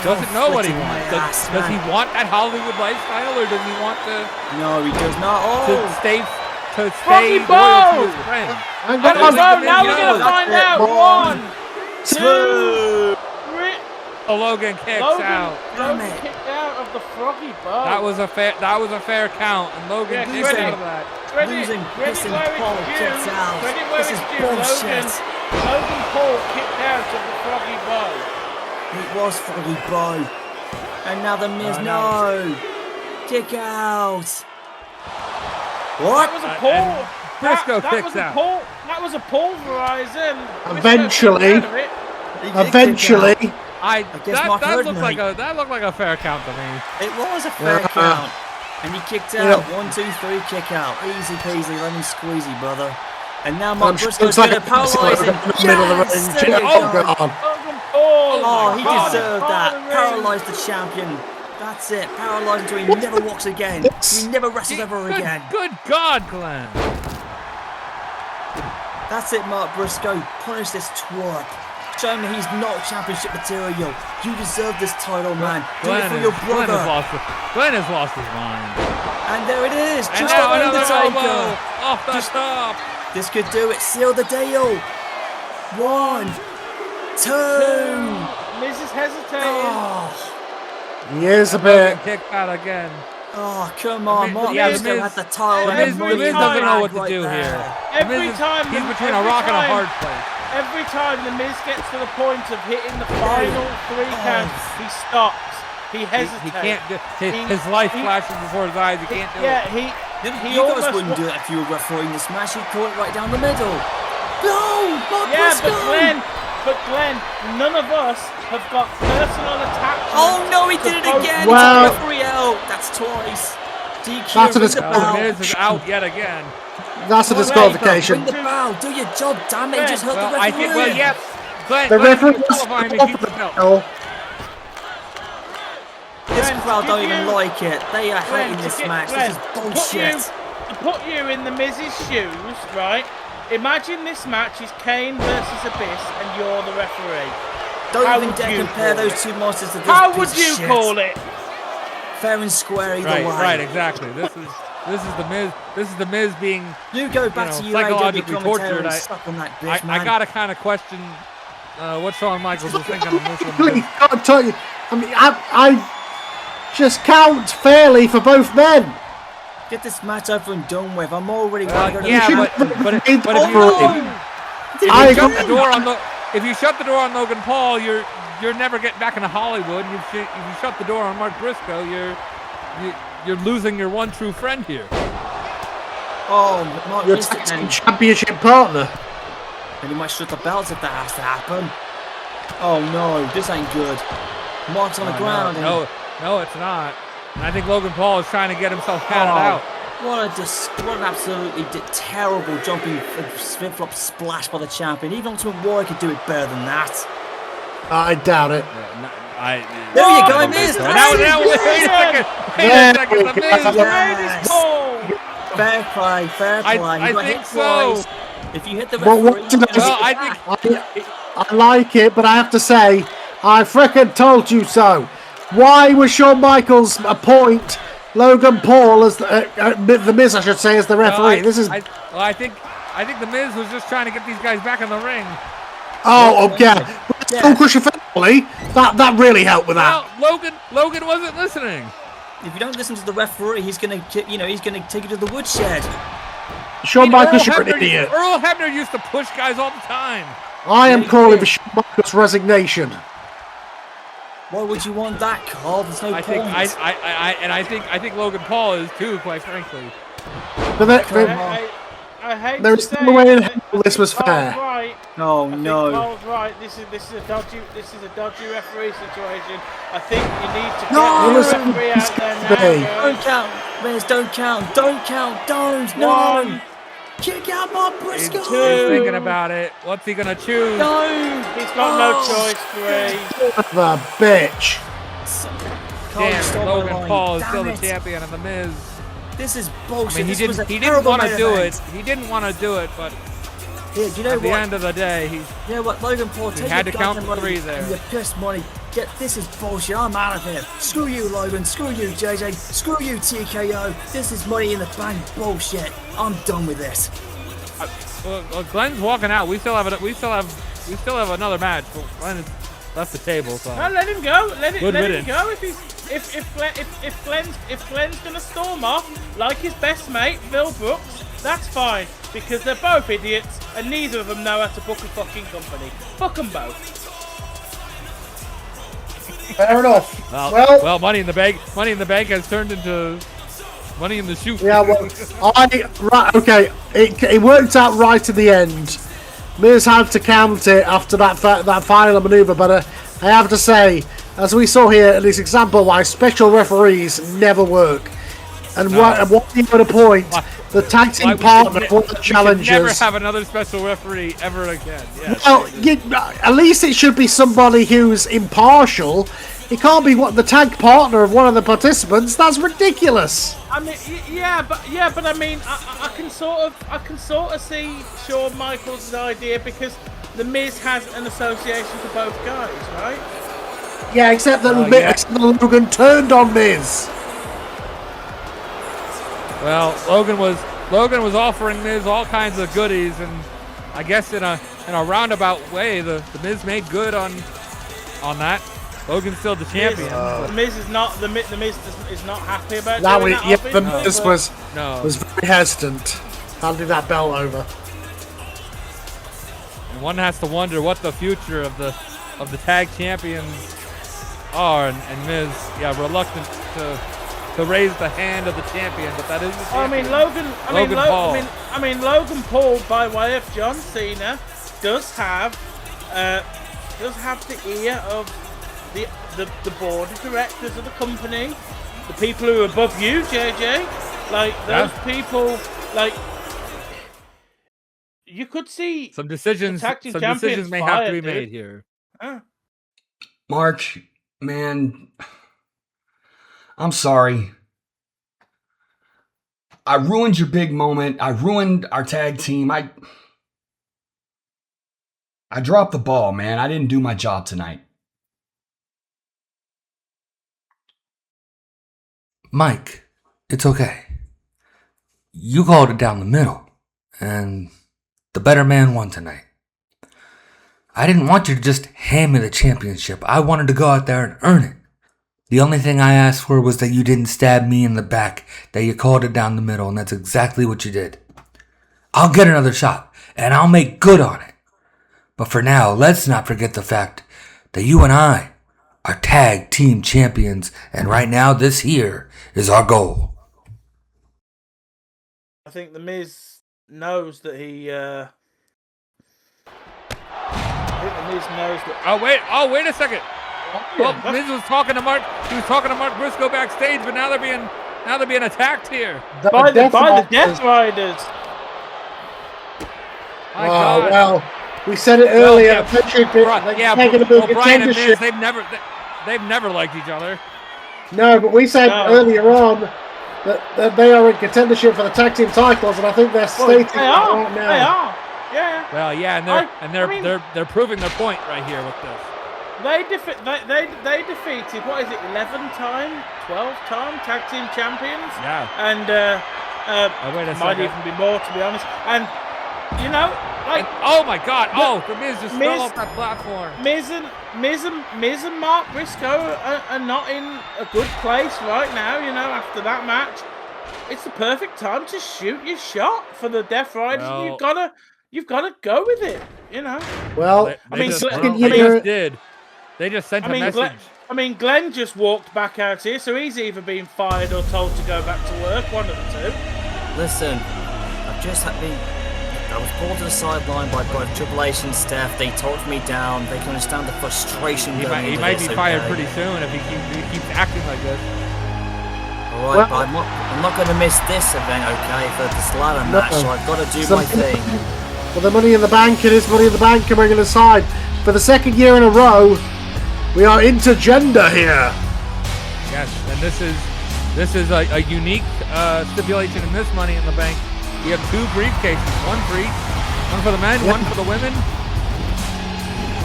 doesn't know what he wants. Does he want that Hollywood lifestyle, or does he want to? No, he does not. To stay loyal to his friend. Now we're gonna find out. 1, 2, 3. Logan kicks out. Logan kicked out of the Froggy Bow. That was a fair count, and Logan kicked out of that. Losing Paul kicks out. This is bullshit. Logan Paul kicked out of the Froggy Bow. It was Froggy Bow. And now the Miz, no. Kick out. What? That was a Paul. Briscoe kicks out. That was a pulverizer. Eventually. That looked like a fair count to me. It was a fair count. And he kicked out. 1, 2, 3, kick out. Easy peasy, lemon squeezy, brother. And now Mark Briscoe's going to paralyze him. Yes! There you go. Oh, he deserved that. Paralyze the champion. That's it. Paralyze until he never walks again. He never wrestles ever again. Good God, Glenn. That's it, Mark Briscoe. Punish this twerp. Show him that he's not championship material. You deserve this title, man. Do it for your brother. Glenn has lost his mind. And there it is. And Just now like another Undertaker. elbow off the top. This could do it. Seal the deal. 1, 2. Miz is hesitating. Oh, He is a bit. Kicked out again. oh come on. Mark The Briscoe had the title. Miz doesn't know what to do here. Every time he's between a rock and a hard place. Every time the Miz gets to the point of hitting the final 3 counts, he stops. He hesitates. He can't do his life flashes before his eyes. He can't do it. You guys wouldn't do it if you were refereeing this match. You'd call it right down the middle. No! Mark Briscoe! But Glenn, none of us have got personal attachment. Oh no, he did it again! Well, he took the referee out! That's twice. DQ, That's a ring the bell. Miz is out yet again. That's a disqualification. Ring the bell. Do your job, damn it! You just hurt the referee. I think, Glenn, The referee Glenn qualifying to keep the belt. This crowd don't even like it. They are hating this match. This is bullshit. To put you in the Miz's shoes, right? Imagine this match is Kane versus Abyss and you're the referee. Don't even dare compare those two monsters to this How piece would of you shit. call it? Fair and square either way. Right, exactly. This is the Miz. This is the Miz being You go back to your psychologically AEW tortured. commentary and suck on that bitch, I man. gotta kind of question what Shawn Michaels was thinking on this one. Please, God, tell you. I mean, I just count fairly for both men. Get this match over and done with. I'm already if you shut the door on Logan Paul, you're never getting back into Hollywood. If you shut the door on Mark Briscoe, you're losing your one true friend here. Oh, Mark Your Briscoe, tag championship partner. and he might shut the belts if that has to happen. Oh no, this ain't good. Mark's on the ground. No, it's not. And I think Logan Paul is trying to get himself counted out. What an absolutely terrible jumping flip-flop splash by the champion. Even Ultimate Warrior could do it better than that. I doubt it. There you go, Miz. Wait a second. The Miz. Fair play. I think so. If you hit the referee, I like it, but I have to say, I frickin' told you so. Why was Shawn Michaels appoint Logan Paul as the Miz, I should say, as the referee? I think the Miz was just trying to get these guys back in the ring. Oh, yeah. Skull Crusher family. That really helped with that. Well, Logan wasn't listening. If you don't listen to the referee, he's gonna take you to the woodshed. Shawn Michaels, you're an idiot. Earl Hebner used to push guys all the time. I am calling for Shawn Michaels' resignation. Why would you want that, Carl? There's no point. I think Logan Paul is too, quite frankly. But I hate there to is say no way in it, hell this was fair. Right. Oh I no! think Carl's right. This is a dodgy referee situation. I think you need to get the referee out there now. Don't count, Miz. Don't count. No. Kick out my Briscoe. He's thinking about it. What's he gonna choose? No. He's got no choice. The bitch. Damn, Logan Paul is still the champion of the Miz. This is bullshit. I mean, he didn't want to do it. He didn't want to do it, but yeah, do you know at the end of the day, you know what, Logan Paul, take had to your count goddamn three money there. and your piss money. This is bullshit. I'm out of here. Screw you, Logan. Screw you, JJ. Screw you, TKO. This is Money in the Bank bullshit. I'm done with this. Well, Glenn's walking out. We still have another match. Well, Glenn has left the table, so. No, let him go. Let him go. If Glenn's gonna storm off like his best mate Phil Brooks, that's fine because they're both idiots and neither of them know how to book a fucking company. Fuck them both. Fair enough. Well, Money in the Bank has turned into Money in the Shoot. Yeah, well, okay. It worked out right at the end. Miz had to count it after that final maneuver, but I have to say, as we saw here in this example, why special referees never work. And what you would appoint the tag team partner of one of the challengers. Never have another special referee ever again. Yes. Well, at least it should be somebody who's impartial. It can't be the tag partner of one of the participants. That's ridiculous. I mean, but I mean, I can sort of see Shawn Michaels' idea because the Miz has an association for both guys, right? Yeah, except that Logan turned on Miz. Well, Logan was offering Miz all kinds of goodies, and I guess in a roundabout way, the Miz made good on that. Logan's still the champion. The Miz is not happy about that. The Miz was very hesitant handing that belt over. And one has to wonder what the future of the tag champions are, and Miz, reluctant to raise the hand of the champion, but that is the champion. Logan Paul, by way of John Cena, does have the ear of the board of directors of the company, the people who are above you, JJ, like those people, like you could see some decisions may have to be made here. Mark, man, I'm sorry. I ruined your big moment. I ruined our tag team. I dropped the ball, man. I didn't do my job tonight. Mike, it's okay. You called it down the middle, and the better man won tonight. I didn't want you to just hand me the championship. I wanted to go out there and earn it. The only thing I asked for was that you didn't stab me in the back, that you called it down the middle, and that's exactly what you did. I'll get another shot, and I'll make good on it. But for now, let's not forget the fact that you and I are tag team champions, and right now this here is our goal. I think the Miz knows that he. I think the Miz knows that. Oh wait a second. Well, Miz was talking to Mark. He was talking to Mark Briscoe backstage, but now they're being attacked here. By the Death Riders. My God. Well, we said it earlier. Brian and Miz, they've never liked each other. No, but we said earlier on that they are in contendership for the tag team titles, and I think they're stating they are. right now. They are. Yeah. Well, yeah, they're proving their point right here with this. They defeated, what is it, 11-time, 12-time tag team champions? Yeah. And wait a might second. even be more, to be honest. And you know, like, oh my God! The Miz just fell off that platform. Miz and Mark Briscoe are not in a good place right now. You know, after that match, it's the perfect time to shoot your shot for the Death Riders. Well, You've got to go with it. You know. Well, they just did. They just sent a message. Glenn just walked back out here, so he's either been fired or told to go back to work. One of the two. Listen, I was pulled to the sideline by both Triple H and Steph. They talked me down. They can understand the frustration He going into might this, be fired pretty soon if he keeps acting like this. All right, but I'm not going to miss this event, okay, for this ladder match, so I've got to do my thing. Well, the Money in the Bank, it is Money in the Bank, and we're going to decide for the second year in a row, we are intergender here. Yes, and this is a unique stipulation in this Money in the Bank. We have 2 briefcases, one for each, one for the men, one for the women.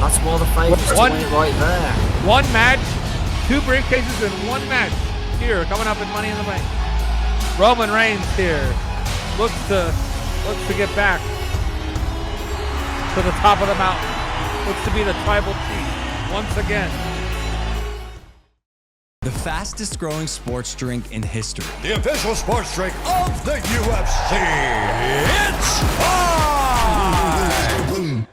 That's more the favorites to win right there. One match, 2 briefcases in one match. Here, coming up in Money in the Bank. Roman Reigns here looks to get back to the top of the mountain. Looks to be the tribal chief once again. The fastest growing sports drink in history. The official sports drink of the UFC. It's time!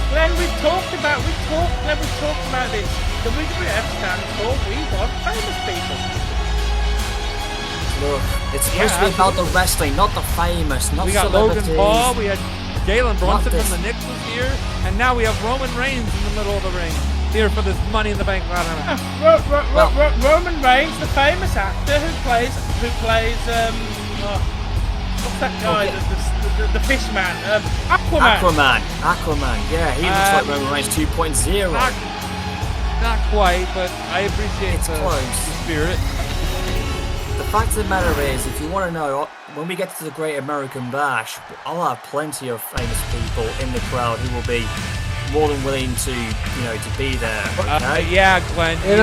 Glenn, we've talked about this. WWF stands for We Want Famous People. Look, it's supposed to be about the wrestling, not the famous, not We got celebrities. Logan Paul, we had Jalen Brunson this. from the Knicks was here, and now we have Roman Reigns in the middle of the ring here for this Money in the Bank ladder match. Roman Reigns, the famous actor who plays what's that guy? The fish man, Aquaman. Yeah, he looks like Roman Reigns 2.0. Not quite, but I appreciate the spirit. The fact of the matter is, if you want to know, when we get to the Great American Bash, I'll have plenty of famous people in the crowd who will be more than willing to, to be there. Okay? Yeah, Glenn. You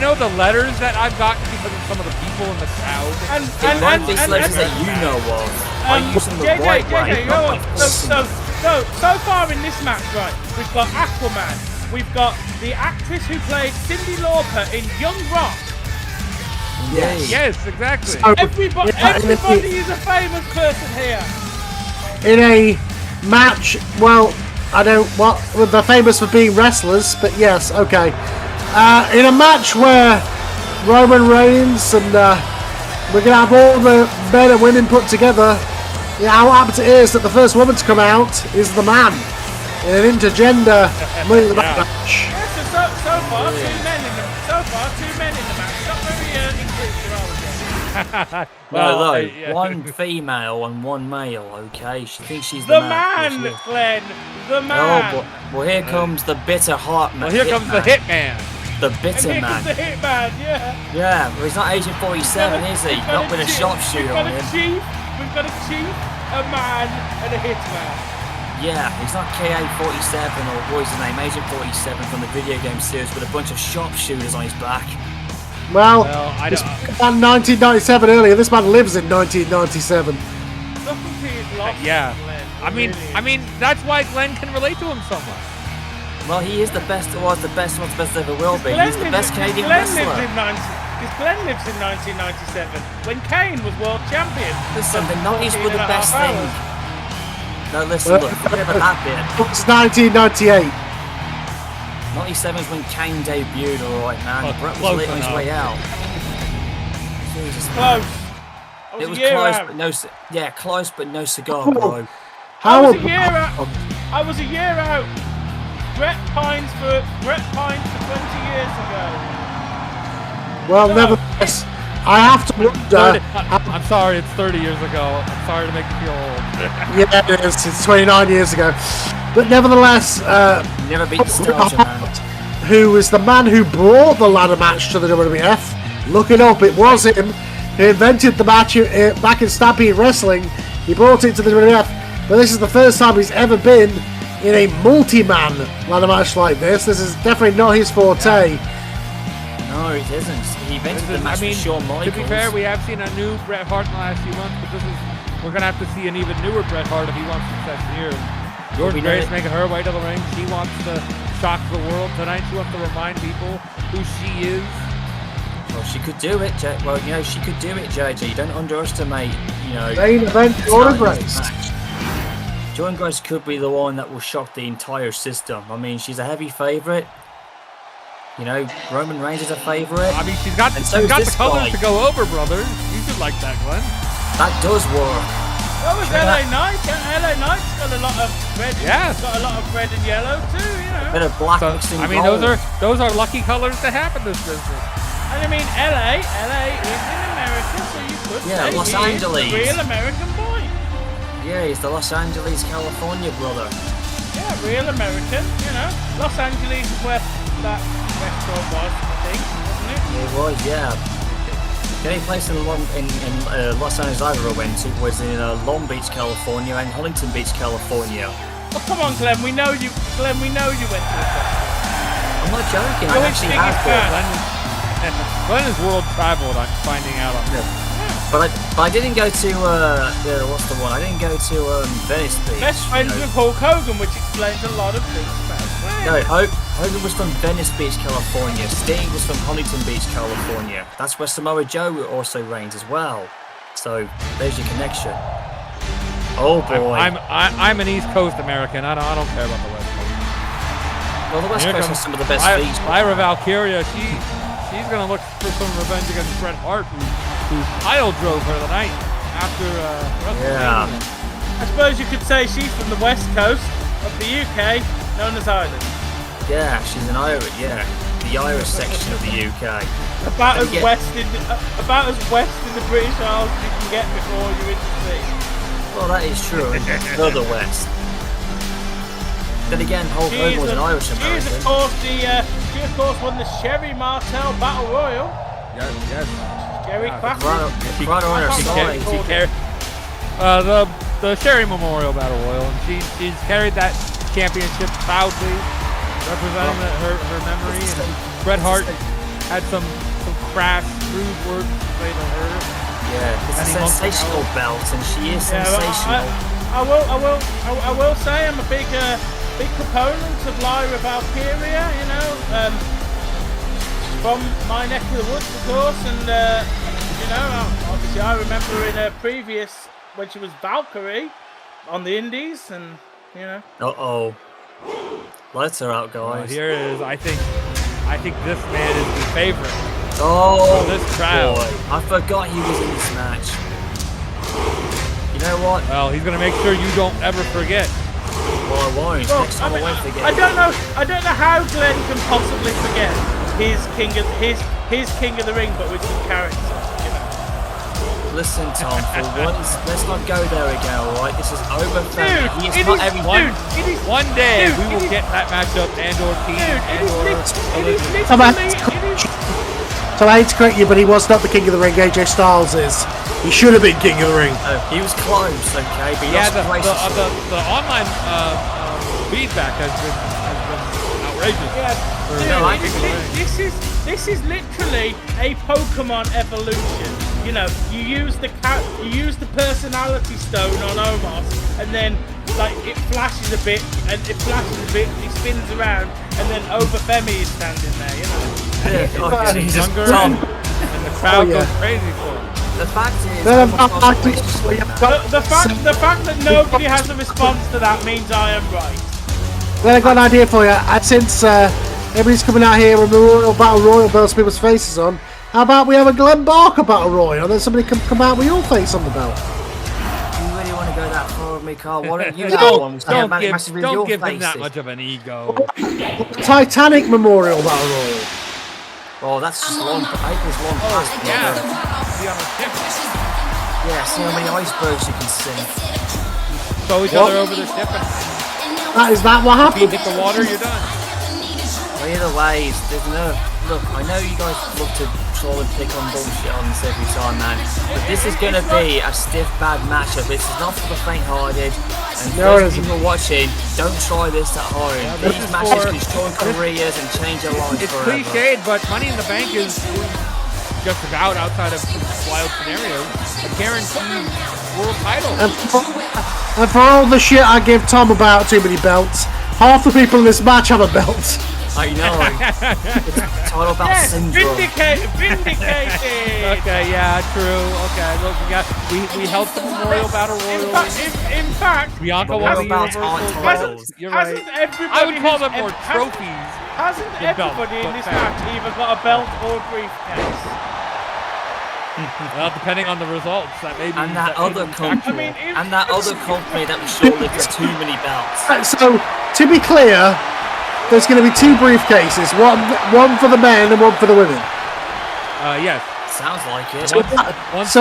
know the letters that I've gotten because of some of the people in the crowd? It won't be letters that you know of. I'm using the right way. So far in this match, right, we've got Aquaman. We've got the actress who played Cyndi Lauper in Young Rock. Yes, exactly. So, everybody is a famous person here. In a match, well, they're famous for being wrestlers, but yes, okay. In a match where Roman Reigns and we're going to have all the men and women put together, how happens it is that the first woman to come out is the man. In an intergender match. So far, two men in the match. Not very inclusive, are we? One female and one male, okay? She thinks she's the man. Glenn, the man. Oh, well, here comes the bitter Hart man. Well, here comes the hitman. The bitter and here man. Comes the hitman, yeah. Yeah, well, he's not Agent 47, is he? Not with a sharpshooter on him. We've got a chief, a man, and a hitman. Yeah, he's not KA-47 or what is his name, Agent 47 from the video game series with a bunch of sharpshooters on his back. Well this man 1997 earlier. This man lives in 1997. Yeah, I mean that's why Glenn can relate to him so much. Well, he is the best. Was the best. What's the best ever will be. He's the best Canadian wrestler. Glenn lives in 1997 when Kane was world champion. Listen, the 90s were the best thing. No, listen, look, forget about that bit. It's 1998. 97 is when Kane debuted, alright, man. Bret was late on his way out. Jesus, close. It was close, but no, close, but no cigar, bro. How I was a year out. Bret pines for 20 years ago. Well, nevertheless, I have to wonder. I'm sorry, it's 30 years ago. I'm sorry to make you feel old. Yeah, it is. It's 29 years ago. But nevertheless, Never beat nostalgia, man. who is the man who brought the ladder match to the WWF. Look it up, it was him. He invented the match back in Stampede Wrestling. He brought it to the WWF. But this is the first time he's ever been in a multi-man ladder match like this. This is definitely not his forte. No, it isn't. He invented the match with Shawn Michaels. To be fair, we have seen a new Bret Hart in the last few months, but we're going to have to see an even newer Bret Hart if he wants success here. Jordan Grace making her way to the ring. She wants to shock the world tonight. She wants to remind people who she is. Well, she could do it. She could do it, JJ. You don't underestimate, Main event, Jordan Grace. Jordan Grace could be the one that will shock the entire system. I mean, she's a heavy favourite. Roman Reigns is a favourite. I mean, she's got the colors to go over, brother. You should like that, Glenn. That does work. What was LA Knight? LA Knight's got a lot of red. Yeah. Got a lot of red and yellow too. A bit of black mixed in gold. I mean, those are lucky colors to have in this business. And I mean, LA is in America, so you could say Los he's Angeles. a real American boy. Yeah, he's the Los Angeles, California brother. Yeah, real American. Los Angeles is where that restaurant was, I think, wasn't it? It was, yeah. The only place in Los Angeles I ever went to was in Long Beach, California, and Huntington Beach, California. Oh, come on, Glenn. We know you. Glenn, we know you went to the festival. I'm not joking. I actually have been. Glenn is world traveled. I'm finding out on this. But I didn't go to what's the one? I didn't go to Venice Beach. Best friends with Hulk Hogan, which explains a lot of things about Glenn. No, Hogan was from Venice Beach, California. Sting was from Huntington Beach, California. That's where Samoa Joe also reigns as well. So there's your connection. Oh boy. I'm an East Coast American. I don't care about the West Coast. Well, the West Coast has some of the best beach. Lyra Valkeria, she's gonna look for some revenge against Bret Hart, who pile drove her tonight after WrestleMania. I suppose you could say she's from the West Coast of the UK, known as Ireland. Yeah, she's an Irish. Yeah, the Irish section of the UK. About as west in the British Isles as you can get before you're in the sea. Well, that is true. Further west. Then again, Hulk Hogan was an Irish American. She of course won the Sherry Martel Battle Royal. Yes. Sherry Classic. Right on her side. She carried the Sherry Memorial Battle Royal, and she's carried that championship proudly, representing her memory. And Bret Hart had some crass, rude words to say to her. Yeah, it's a sensational belt, and she is sensational. I will say I'm a big proponent of Lyra Valkeria. From my neck of the woods, of course, and obviously I remember in her previous when she was Valkyrie on the Indies, and Lights her out, guys. Here it is. I think this man is the favorite. Oh, for this crowd. Boy. I forgot he was in this match. You know what? Well, he's gonna make sure you don't ever forget. Well, I won't. Next time I won't forget. I don't know how Glenn can possibly forget his King of the Ring, but with some character. Listen, Tom, for once, let's not go there again, alright? This is over. One day we will get that matchup and/or team So I hate to correct you, but he was not the King of the Ring. AJ Styles is. He should have been King of the Ring. Oh, he was close, okay? But the online feedback has been outrageous. Yeah, this is literally a Pokemon evolution. You use the personality stone on Omos, and then it flashes a bit, he spins around, and then Femi is standing there. Tom. And the crowd goes crazy for him. The fact is, the fact that nobody has a response to that means I am right. Well, I got an idea for you. Since everybody's coming out here with Memorial Battle Royal belts, people's faces on, how about we have a Glenn Barker Battle Royal, and then somebody can come out with your face on the belt? You really want to go that far of me, Carl. Why don't you have one? Don't give him that much of an ego. Titanic Memorial Battle Royal. Oh, that's just long. April's long past. Yeah. See on the ship. Yeah, see how many icebergs you can see. Throw each other over the ship and Is that what if you happened? hit the water, you're done. Well, either way, there's no... Look, I know you guys love to try and pick on bullshit on this every time, man. But this is going to be a stiff, bad matchup. This is not for the faint-hearted. And those people watching, don't try this at home. These matches can destroy careers and change your life It's forever. cliched, but Money in the Bank is just about outside of wild scenarios a guaranteed world title. And for all the shit I give Tom about too many belts, half the people in this match have a belt. I know. It's all about syndrome. Vindicated. Okay, yeah, true. Okay, look, we held the Memorial Battle Royal. In fact, Bianca won the Universal. You're right. I would call them more trophies. Hasn't everybody in this match either got a belt or a briefcase? Well, depending on the results, that may be. And that other company, that was surely for too many belts. So, to be clear, there's going to be 2 briefcases, one for the men and one for the women. Yes. Sounds like it. Once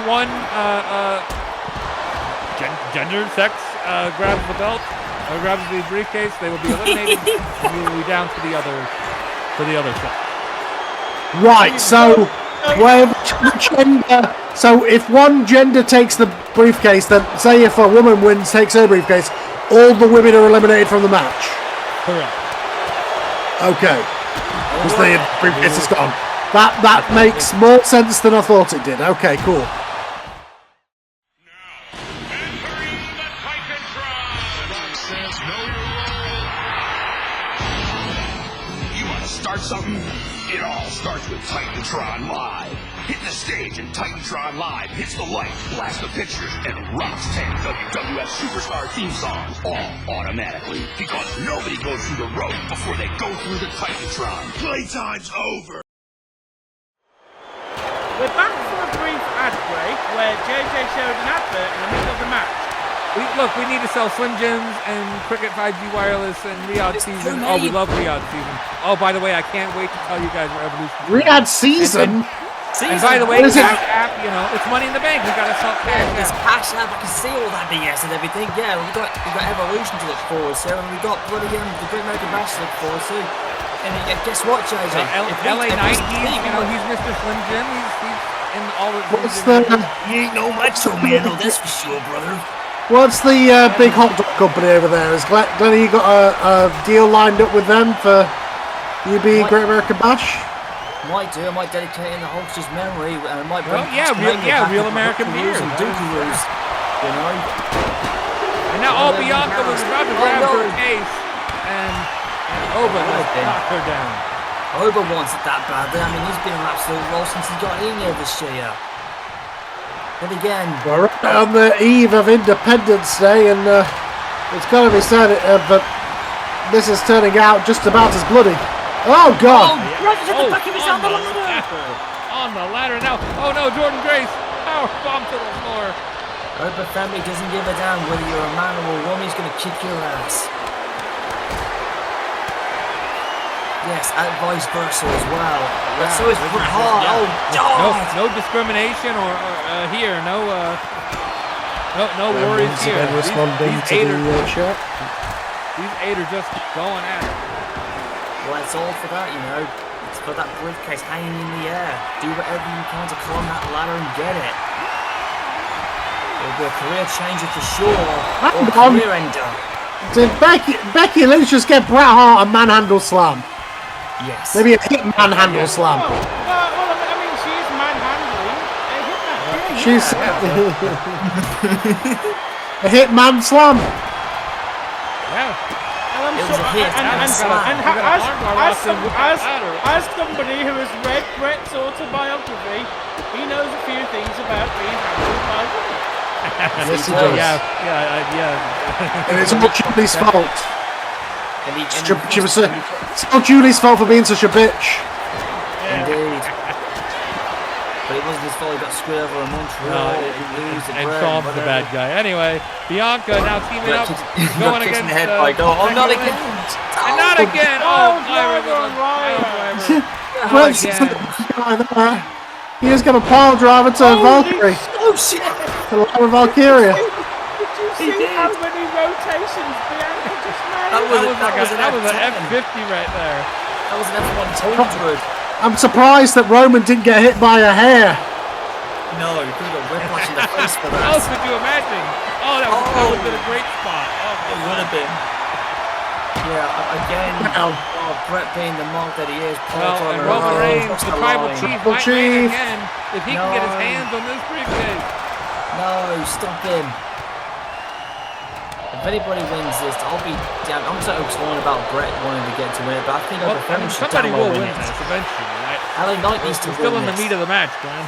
one gender, sex grabs the belt or grabs the briefcase, they will be eliminated. And we will be down to the other sex. Right. So, so if one gender takes the briefcase, then say if a woman wins, takes her briefcase, all the women are eliminated from the match. Correct. Okay. Because the briefcase is gone. That makes more sense than I thought it did. Okay, cool. You want to start something? It all starts with Titantron Live. Hit the stage and Titantron Live hits the lights, blasts the pictures, and rocks 10 WWF Superstar theme songs all automatically. Because nobody goes through the road before they go through the Titantron. Playtime's over. We're back for a brief ad break where JJ showed an advert in the middle of the match. We need to sell Slim Jims and Cricket 5G Wireless and Riyadh Season. Oh, we love Riyadh Season. Oh, by the way, I can't wait to tell you guys what Evolution. Riyadh Season? And by the way, Cash App, it's Money in the Bank. We gotta sell Cash App. It's Cash App. I can see all that BS and everything. Yeah, we've got Evolution to look forward to, and we've got bloody the Great American Bash to look forward to. And guess what, JJ? LA Knight, he's Mr. Slim Jim. He's in all of What's the... You ain't no macho man, though, that's for sure, brother. What's the big hot dog company over there? Is Glenn, you got a deal lined up with them for UB Great American Bash? Might do. I might dedicate in the Hulkster's memory. And might bring Real American beer. And Dookaroos, you know. And now, Bianca was about to grab her case, and Oba knocked her down. Oba wants it that badly. I mean, he's been an absolute loss since he got in here this year. But again, we're right on the eve of Independence Day, and it's got to be said that this is turning out just about as bloody. Oh God! Right to the back of his on the ladder. On the ladder now. Oh no, Jordan Grace! Power bomb to the floor. Oba Femi doesn't give a damn whether you're a man or a woman. He's going to kick your ass. Yes, and vice versa as well. But so is Bret Hart. Oh, God. No discrimination or here. No worries here. These eight are just going at it. Well, it's all for that, you know. It's for that briefcase hanging in the air. Do whatever you can to climb that ladder and get it. It'll be a career changer for sure. Or a career ender. Did Becky Lynch just get Bret Hart a manhandle slam? Yes. Maybe a hit manhandle slam. Well, I mean, she's manhandling a hitman. She's a hitman slam. Yeah. And It was a hit and slam. As somebody who has read Bret's autobiography, he knows a few things about being handled by women. Yes, he does. Yeah. And it's all Julie's fault. It's all Julie's fault for being such a bitch. Indeed. but it wasn't his fault. He got screwed over in Montreal. And Storm's the bad guy. Anyway, Bianca now teaming up, going against the head by goal. Oh, not again! And not again! Oh, Lyra. He just got a pile driver to Valkyrie. Oh shit! To Valkeria. Did you see how many rotations Bianca just made? That was an F50 right there. That was an F100. I'm surprised that Roman didn't get hit by a hair. No, you could have got whiplash in the face for that. How else could you imagine? Oh, that would have been a great spot. It would have been. Yeah, again, Bret being the monk that he is. And Roman Reigns, the tribal chief, might win again if he can get his hands on this briefcase. No, stop him. If anybody wins this, I'll be damn. I'm so torn about Bret wanting to get to win it, but I think somebody will win this eventually, right? LA Knight needs to win still in the meat of the match, Glenn.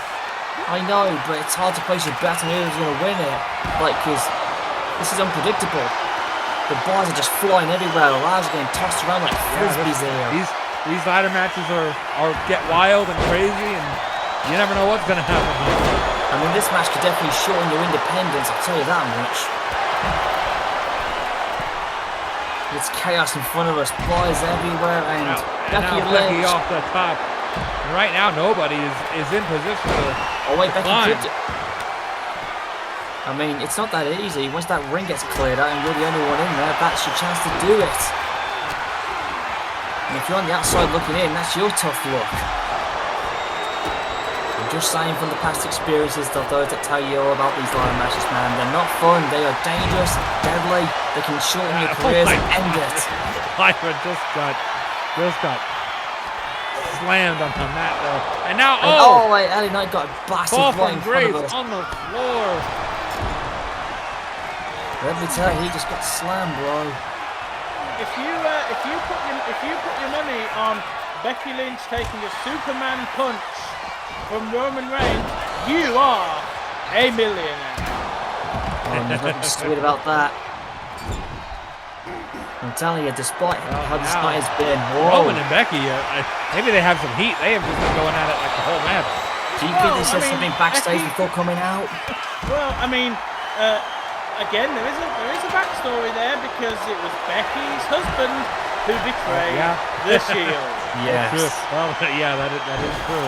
I know, but it's hard to place your bet on who's going to win it. Like, because this is unpredictable. The bars are just flying everywhere. The ladders are getting tossed around like frisbees here. These ladder matches are get wild and crazy, and you never know what's going to happen here. I mean, this match could definitely shorten your independence, I'll tell you that much. It's chaos in front of us, bars everywhere, and Becky and Becky off the top. And right now, nobody is in position to Becky could. I mean, it's not that easy. Once that ring gets cleared out and you're the only one in there, that's your chance to do it. And if you're on the outside looking in, that's your tough luck. I'm just saying from the past experiences of those that tell you all about these ladder matches, man, they're not fun. They are dangerous, deadly. They can shorten your careers and end it. Lyra just got slammed on the mat though. And now, wait, LA Knight got blasted right in front of us. On the floor. Let me tell you, he just got slammed, bro. If you put your money on Becky Lynch taking a Superman punch from Roman Reigns, you are a millionaire. Oh, there's nothing sweet about that. I'm telling you, despite how this night has been, Roman and Becky, maybe they have some heat. They have just been going at it like the whole match. Do you think they said something backstage before coming out? Well, I mean, again, there is a backstory there because it was Becky's husband who betrayed the Shield. Yes. Well, yeah, that is true.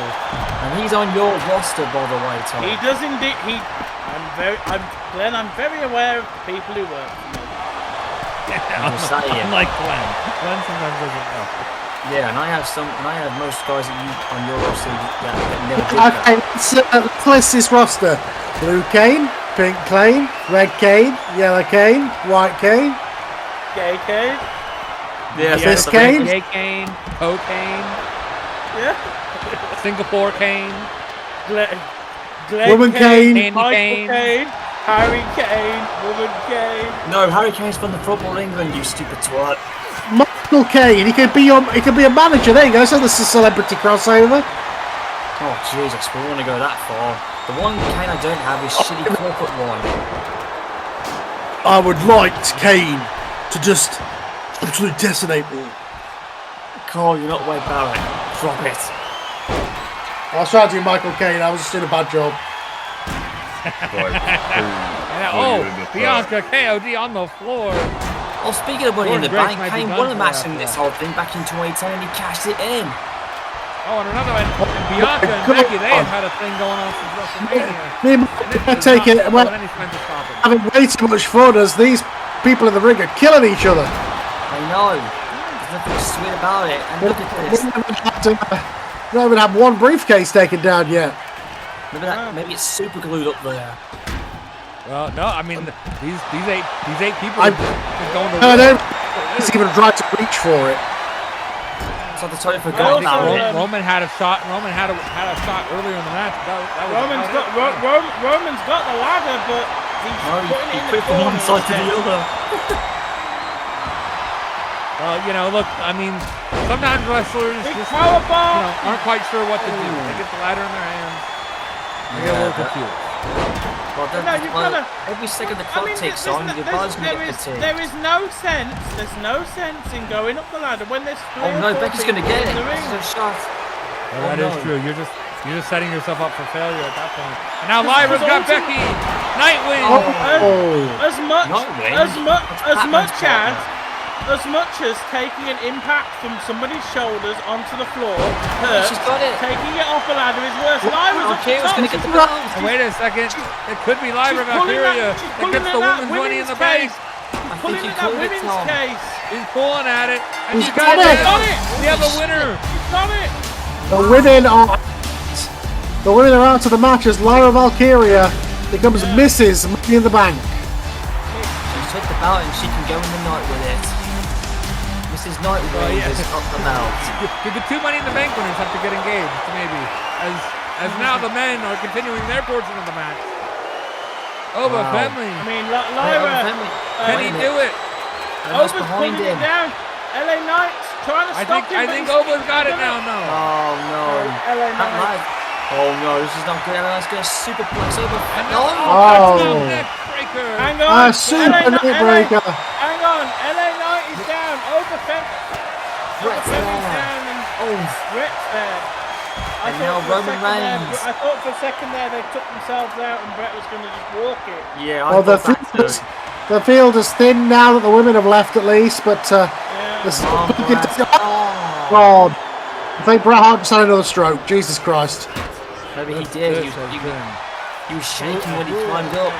And he's on your roster, by the way, Tom. He does indeed. Glenn, I'm very aware of the people who work for me. Unlike Glenn. Glenn sometimes doesn't know. Yeah, and I have most guys that you on your roster that never did that. Okay, let's list this roster. Blue Kane, Pink Kane, Red Kane, Yellow Kane, White Kane, Gay Kane. This Kane, Gay Kane, Cocaine. Yeah. Singapore Kane. Glenn Woman Kane, Michael Kane, Harry Kane, Woman Kane. No, Harry Kane's from the Football England, you stupid twat. Michael Kane. He could be a manager. There you go. So this is a celebrity crossover. Oh Jesus, we want to go that far. The one Kane I don't have is shitty corporate one. I would like Kane to just absolutely detonate me. Carl, you're not Wade Barrett. Drop it. I was trying to do Michael Caine. I was just doing a bad job. Bianca KOD on the floor. Oh, speaking of Money in the Bank, Kane won a match in this whole thing back in 2010 and he cashed it in. Oh, and another one. And Bianca and Becky, they have had a thing going on since WrestleMania. I take it. Well, having way too much fun as these people in the ring are killing each other. I know. There's nothing sweet about it. And look at this. We don't even have one briefcase taken down yet. Maybe it's super glued up there. Well, no, I mean these eight people are going to. I don't. He's even tried to reach for it. So the totally forgot about it. Roman had a shot. Roman had a shot earlier in the match. Roman's got the ladder, but he's put it from one side to the other. Look, I mean, sometimes wrestlers just aren't quite sure what to do. They get the ladder in their hands. They get a little confused. Every second the clock ticks on, your body's going to get fatigued. There is no sense. There's no sense in going up the ladder when there's three Becky's going to get it. This is a shot. That is true. You're just You're just setting yourself up for failure at that point. And now Lyra's got Becky. Nightwing. As much as taking an impact from somebody's shoulders onto the floor hurts, She's got it. taking it off a ladder is worse. Lyra's up the Valkeria's top. going to get the belt. Wait a second. It could be Lyra Valkeria. It gets the women's money in the bank. Pulling at that women's case. He's pulling at it. And He's she's got got it. it. We have a winner. She's got it. The women are out of the match as Lyra Valkeria becomes Mrs. Money in the Bank. She took the belt and she can go in the night with it. Mrs. Nightwing is up the belt. Did the 2 Money in the Bank winners have to get engaged? Maybe. As now the men are continuing their portion of the match. Over Femi. I mean, Lyra. Can he do it? Oba's pulling it down. LA Knight's trying to stop him. I think Oba's got it now. No. Oh no. LA Knight. Oh no, this is not good. LA Knight's going to superplex over. Oh. Neck breaker. Hang on. Super neck breaker. Hang on. LA Knight is down. Over Femi. Brett's there. Brett's there. And now Roman Reigns. I thought for a second there they took themselves out and Bret was going to just walk it. Yeah, Well, the field is thin now that the women have left at least, but God. I think Bret Hart just had another stroke. Jesus Christ. Maybe he did. He was shaking when he climbed up.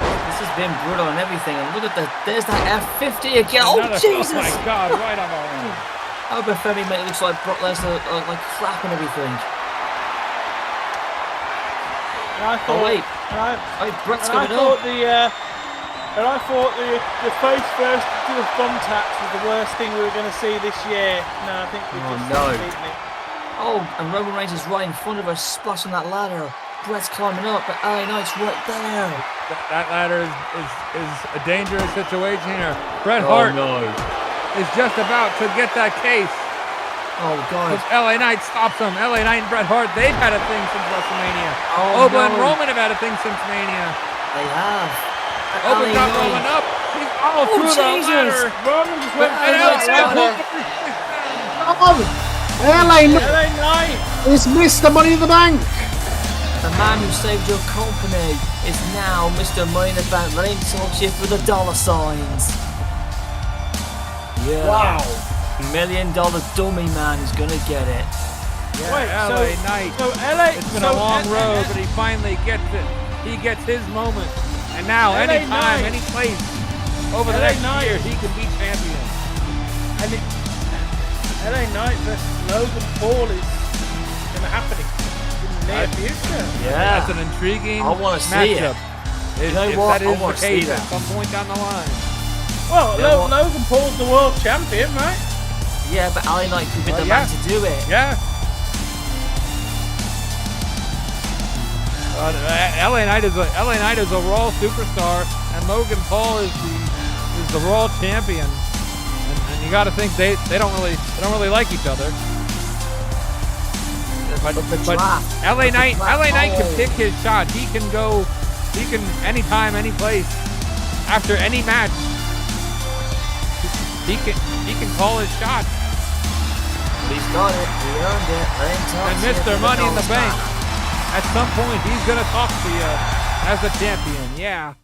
This has been brutal and everything. And look at there's that F50 again. Oh, Jesus! Oh my God, right on the line. Over Femi, mate, it looks like Brock Lesnar like flapping everything. And I thought, Brett's and going I thought up. I thought the face first to the thumbtacks was the worst thing we were going to see this year. No, I think we just beaten it. Oh, and Roman Reigns is right in front of us, splashing that ladder. Brett's climbing up, but LA Knight's right there. That ladder is a dangerous situation here. Bret Hart is just about to get that case. Oh, God. LA Knight stops him. LA Knight and Bret Hart, they've had a thing since WrestleMania. Oba and Roman have had a thing since Mania. They have. Oba's got Roman up. He's all through the ladder. Roman just went LA Knight is Mr. Money in the Bank. The man who saved your company is now Mr. Money in the Bank. Let him talk to you for the dollar signs. Yeah. Wow. $1 million dummy man is gonna get it. Yeah, Wait, LA Knight. It's been a long road, but he finally gets it. He gets his moment. And now, anytime, any place, over the next year, he can be champion. And LA Knight versus Logan Paul is going to happen in the near future. Yeah. That's an intriguing I want to see matchup. it. You know what? That is I want the to see case that. at some point down the line. Well, Logan Paul's the world champion, right? Yeah, but LA Knight could be the man to do it. Yeah. LA Knight is a Raw superstar, and Logan Paul is the Raw champion. And you got to think they don't really like each other. But LA Knight can pick his shot. He can anytime, any place, after any match. He can call his shot. He's got it. He earned it. And Mr. Money in the Bank. At some point, he's gonna talk to you as a champion. Yeah.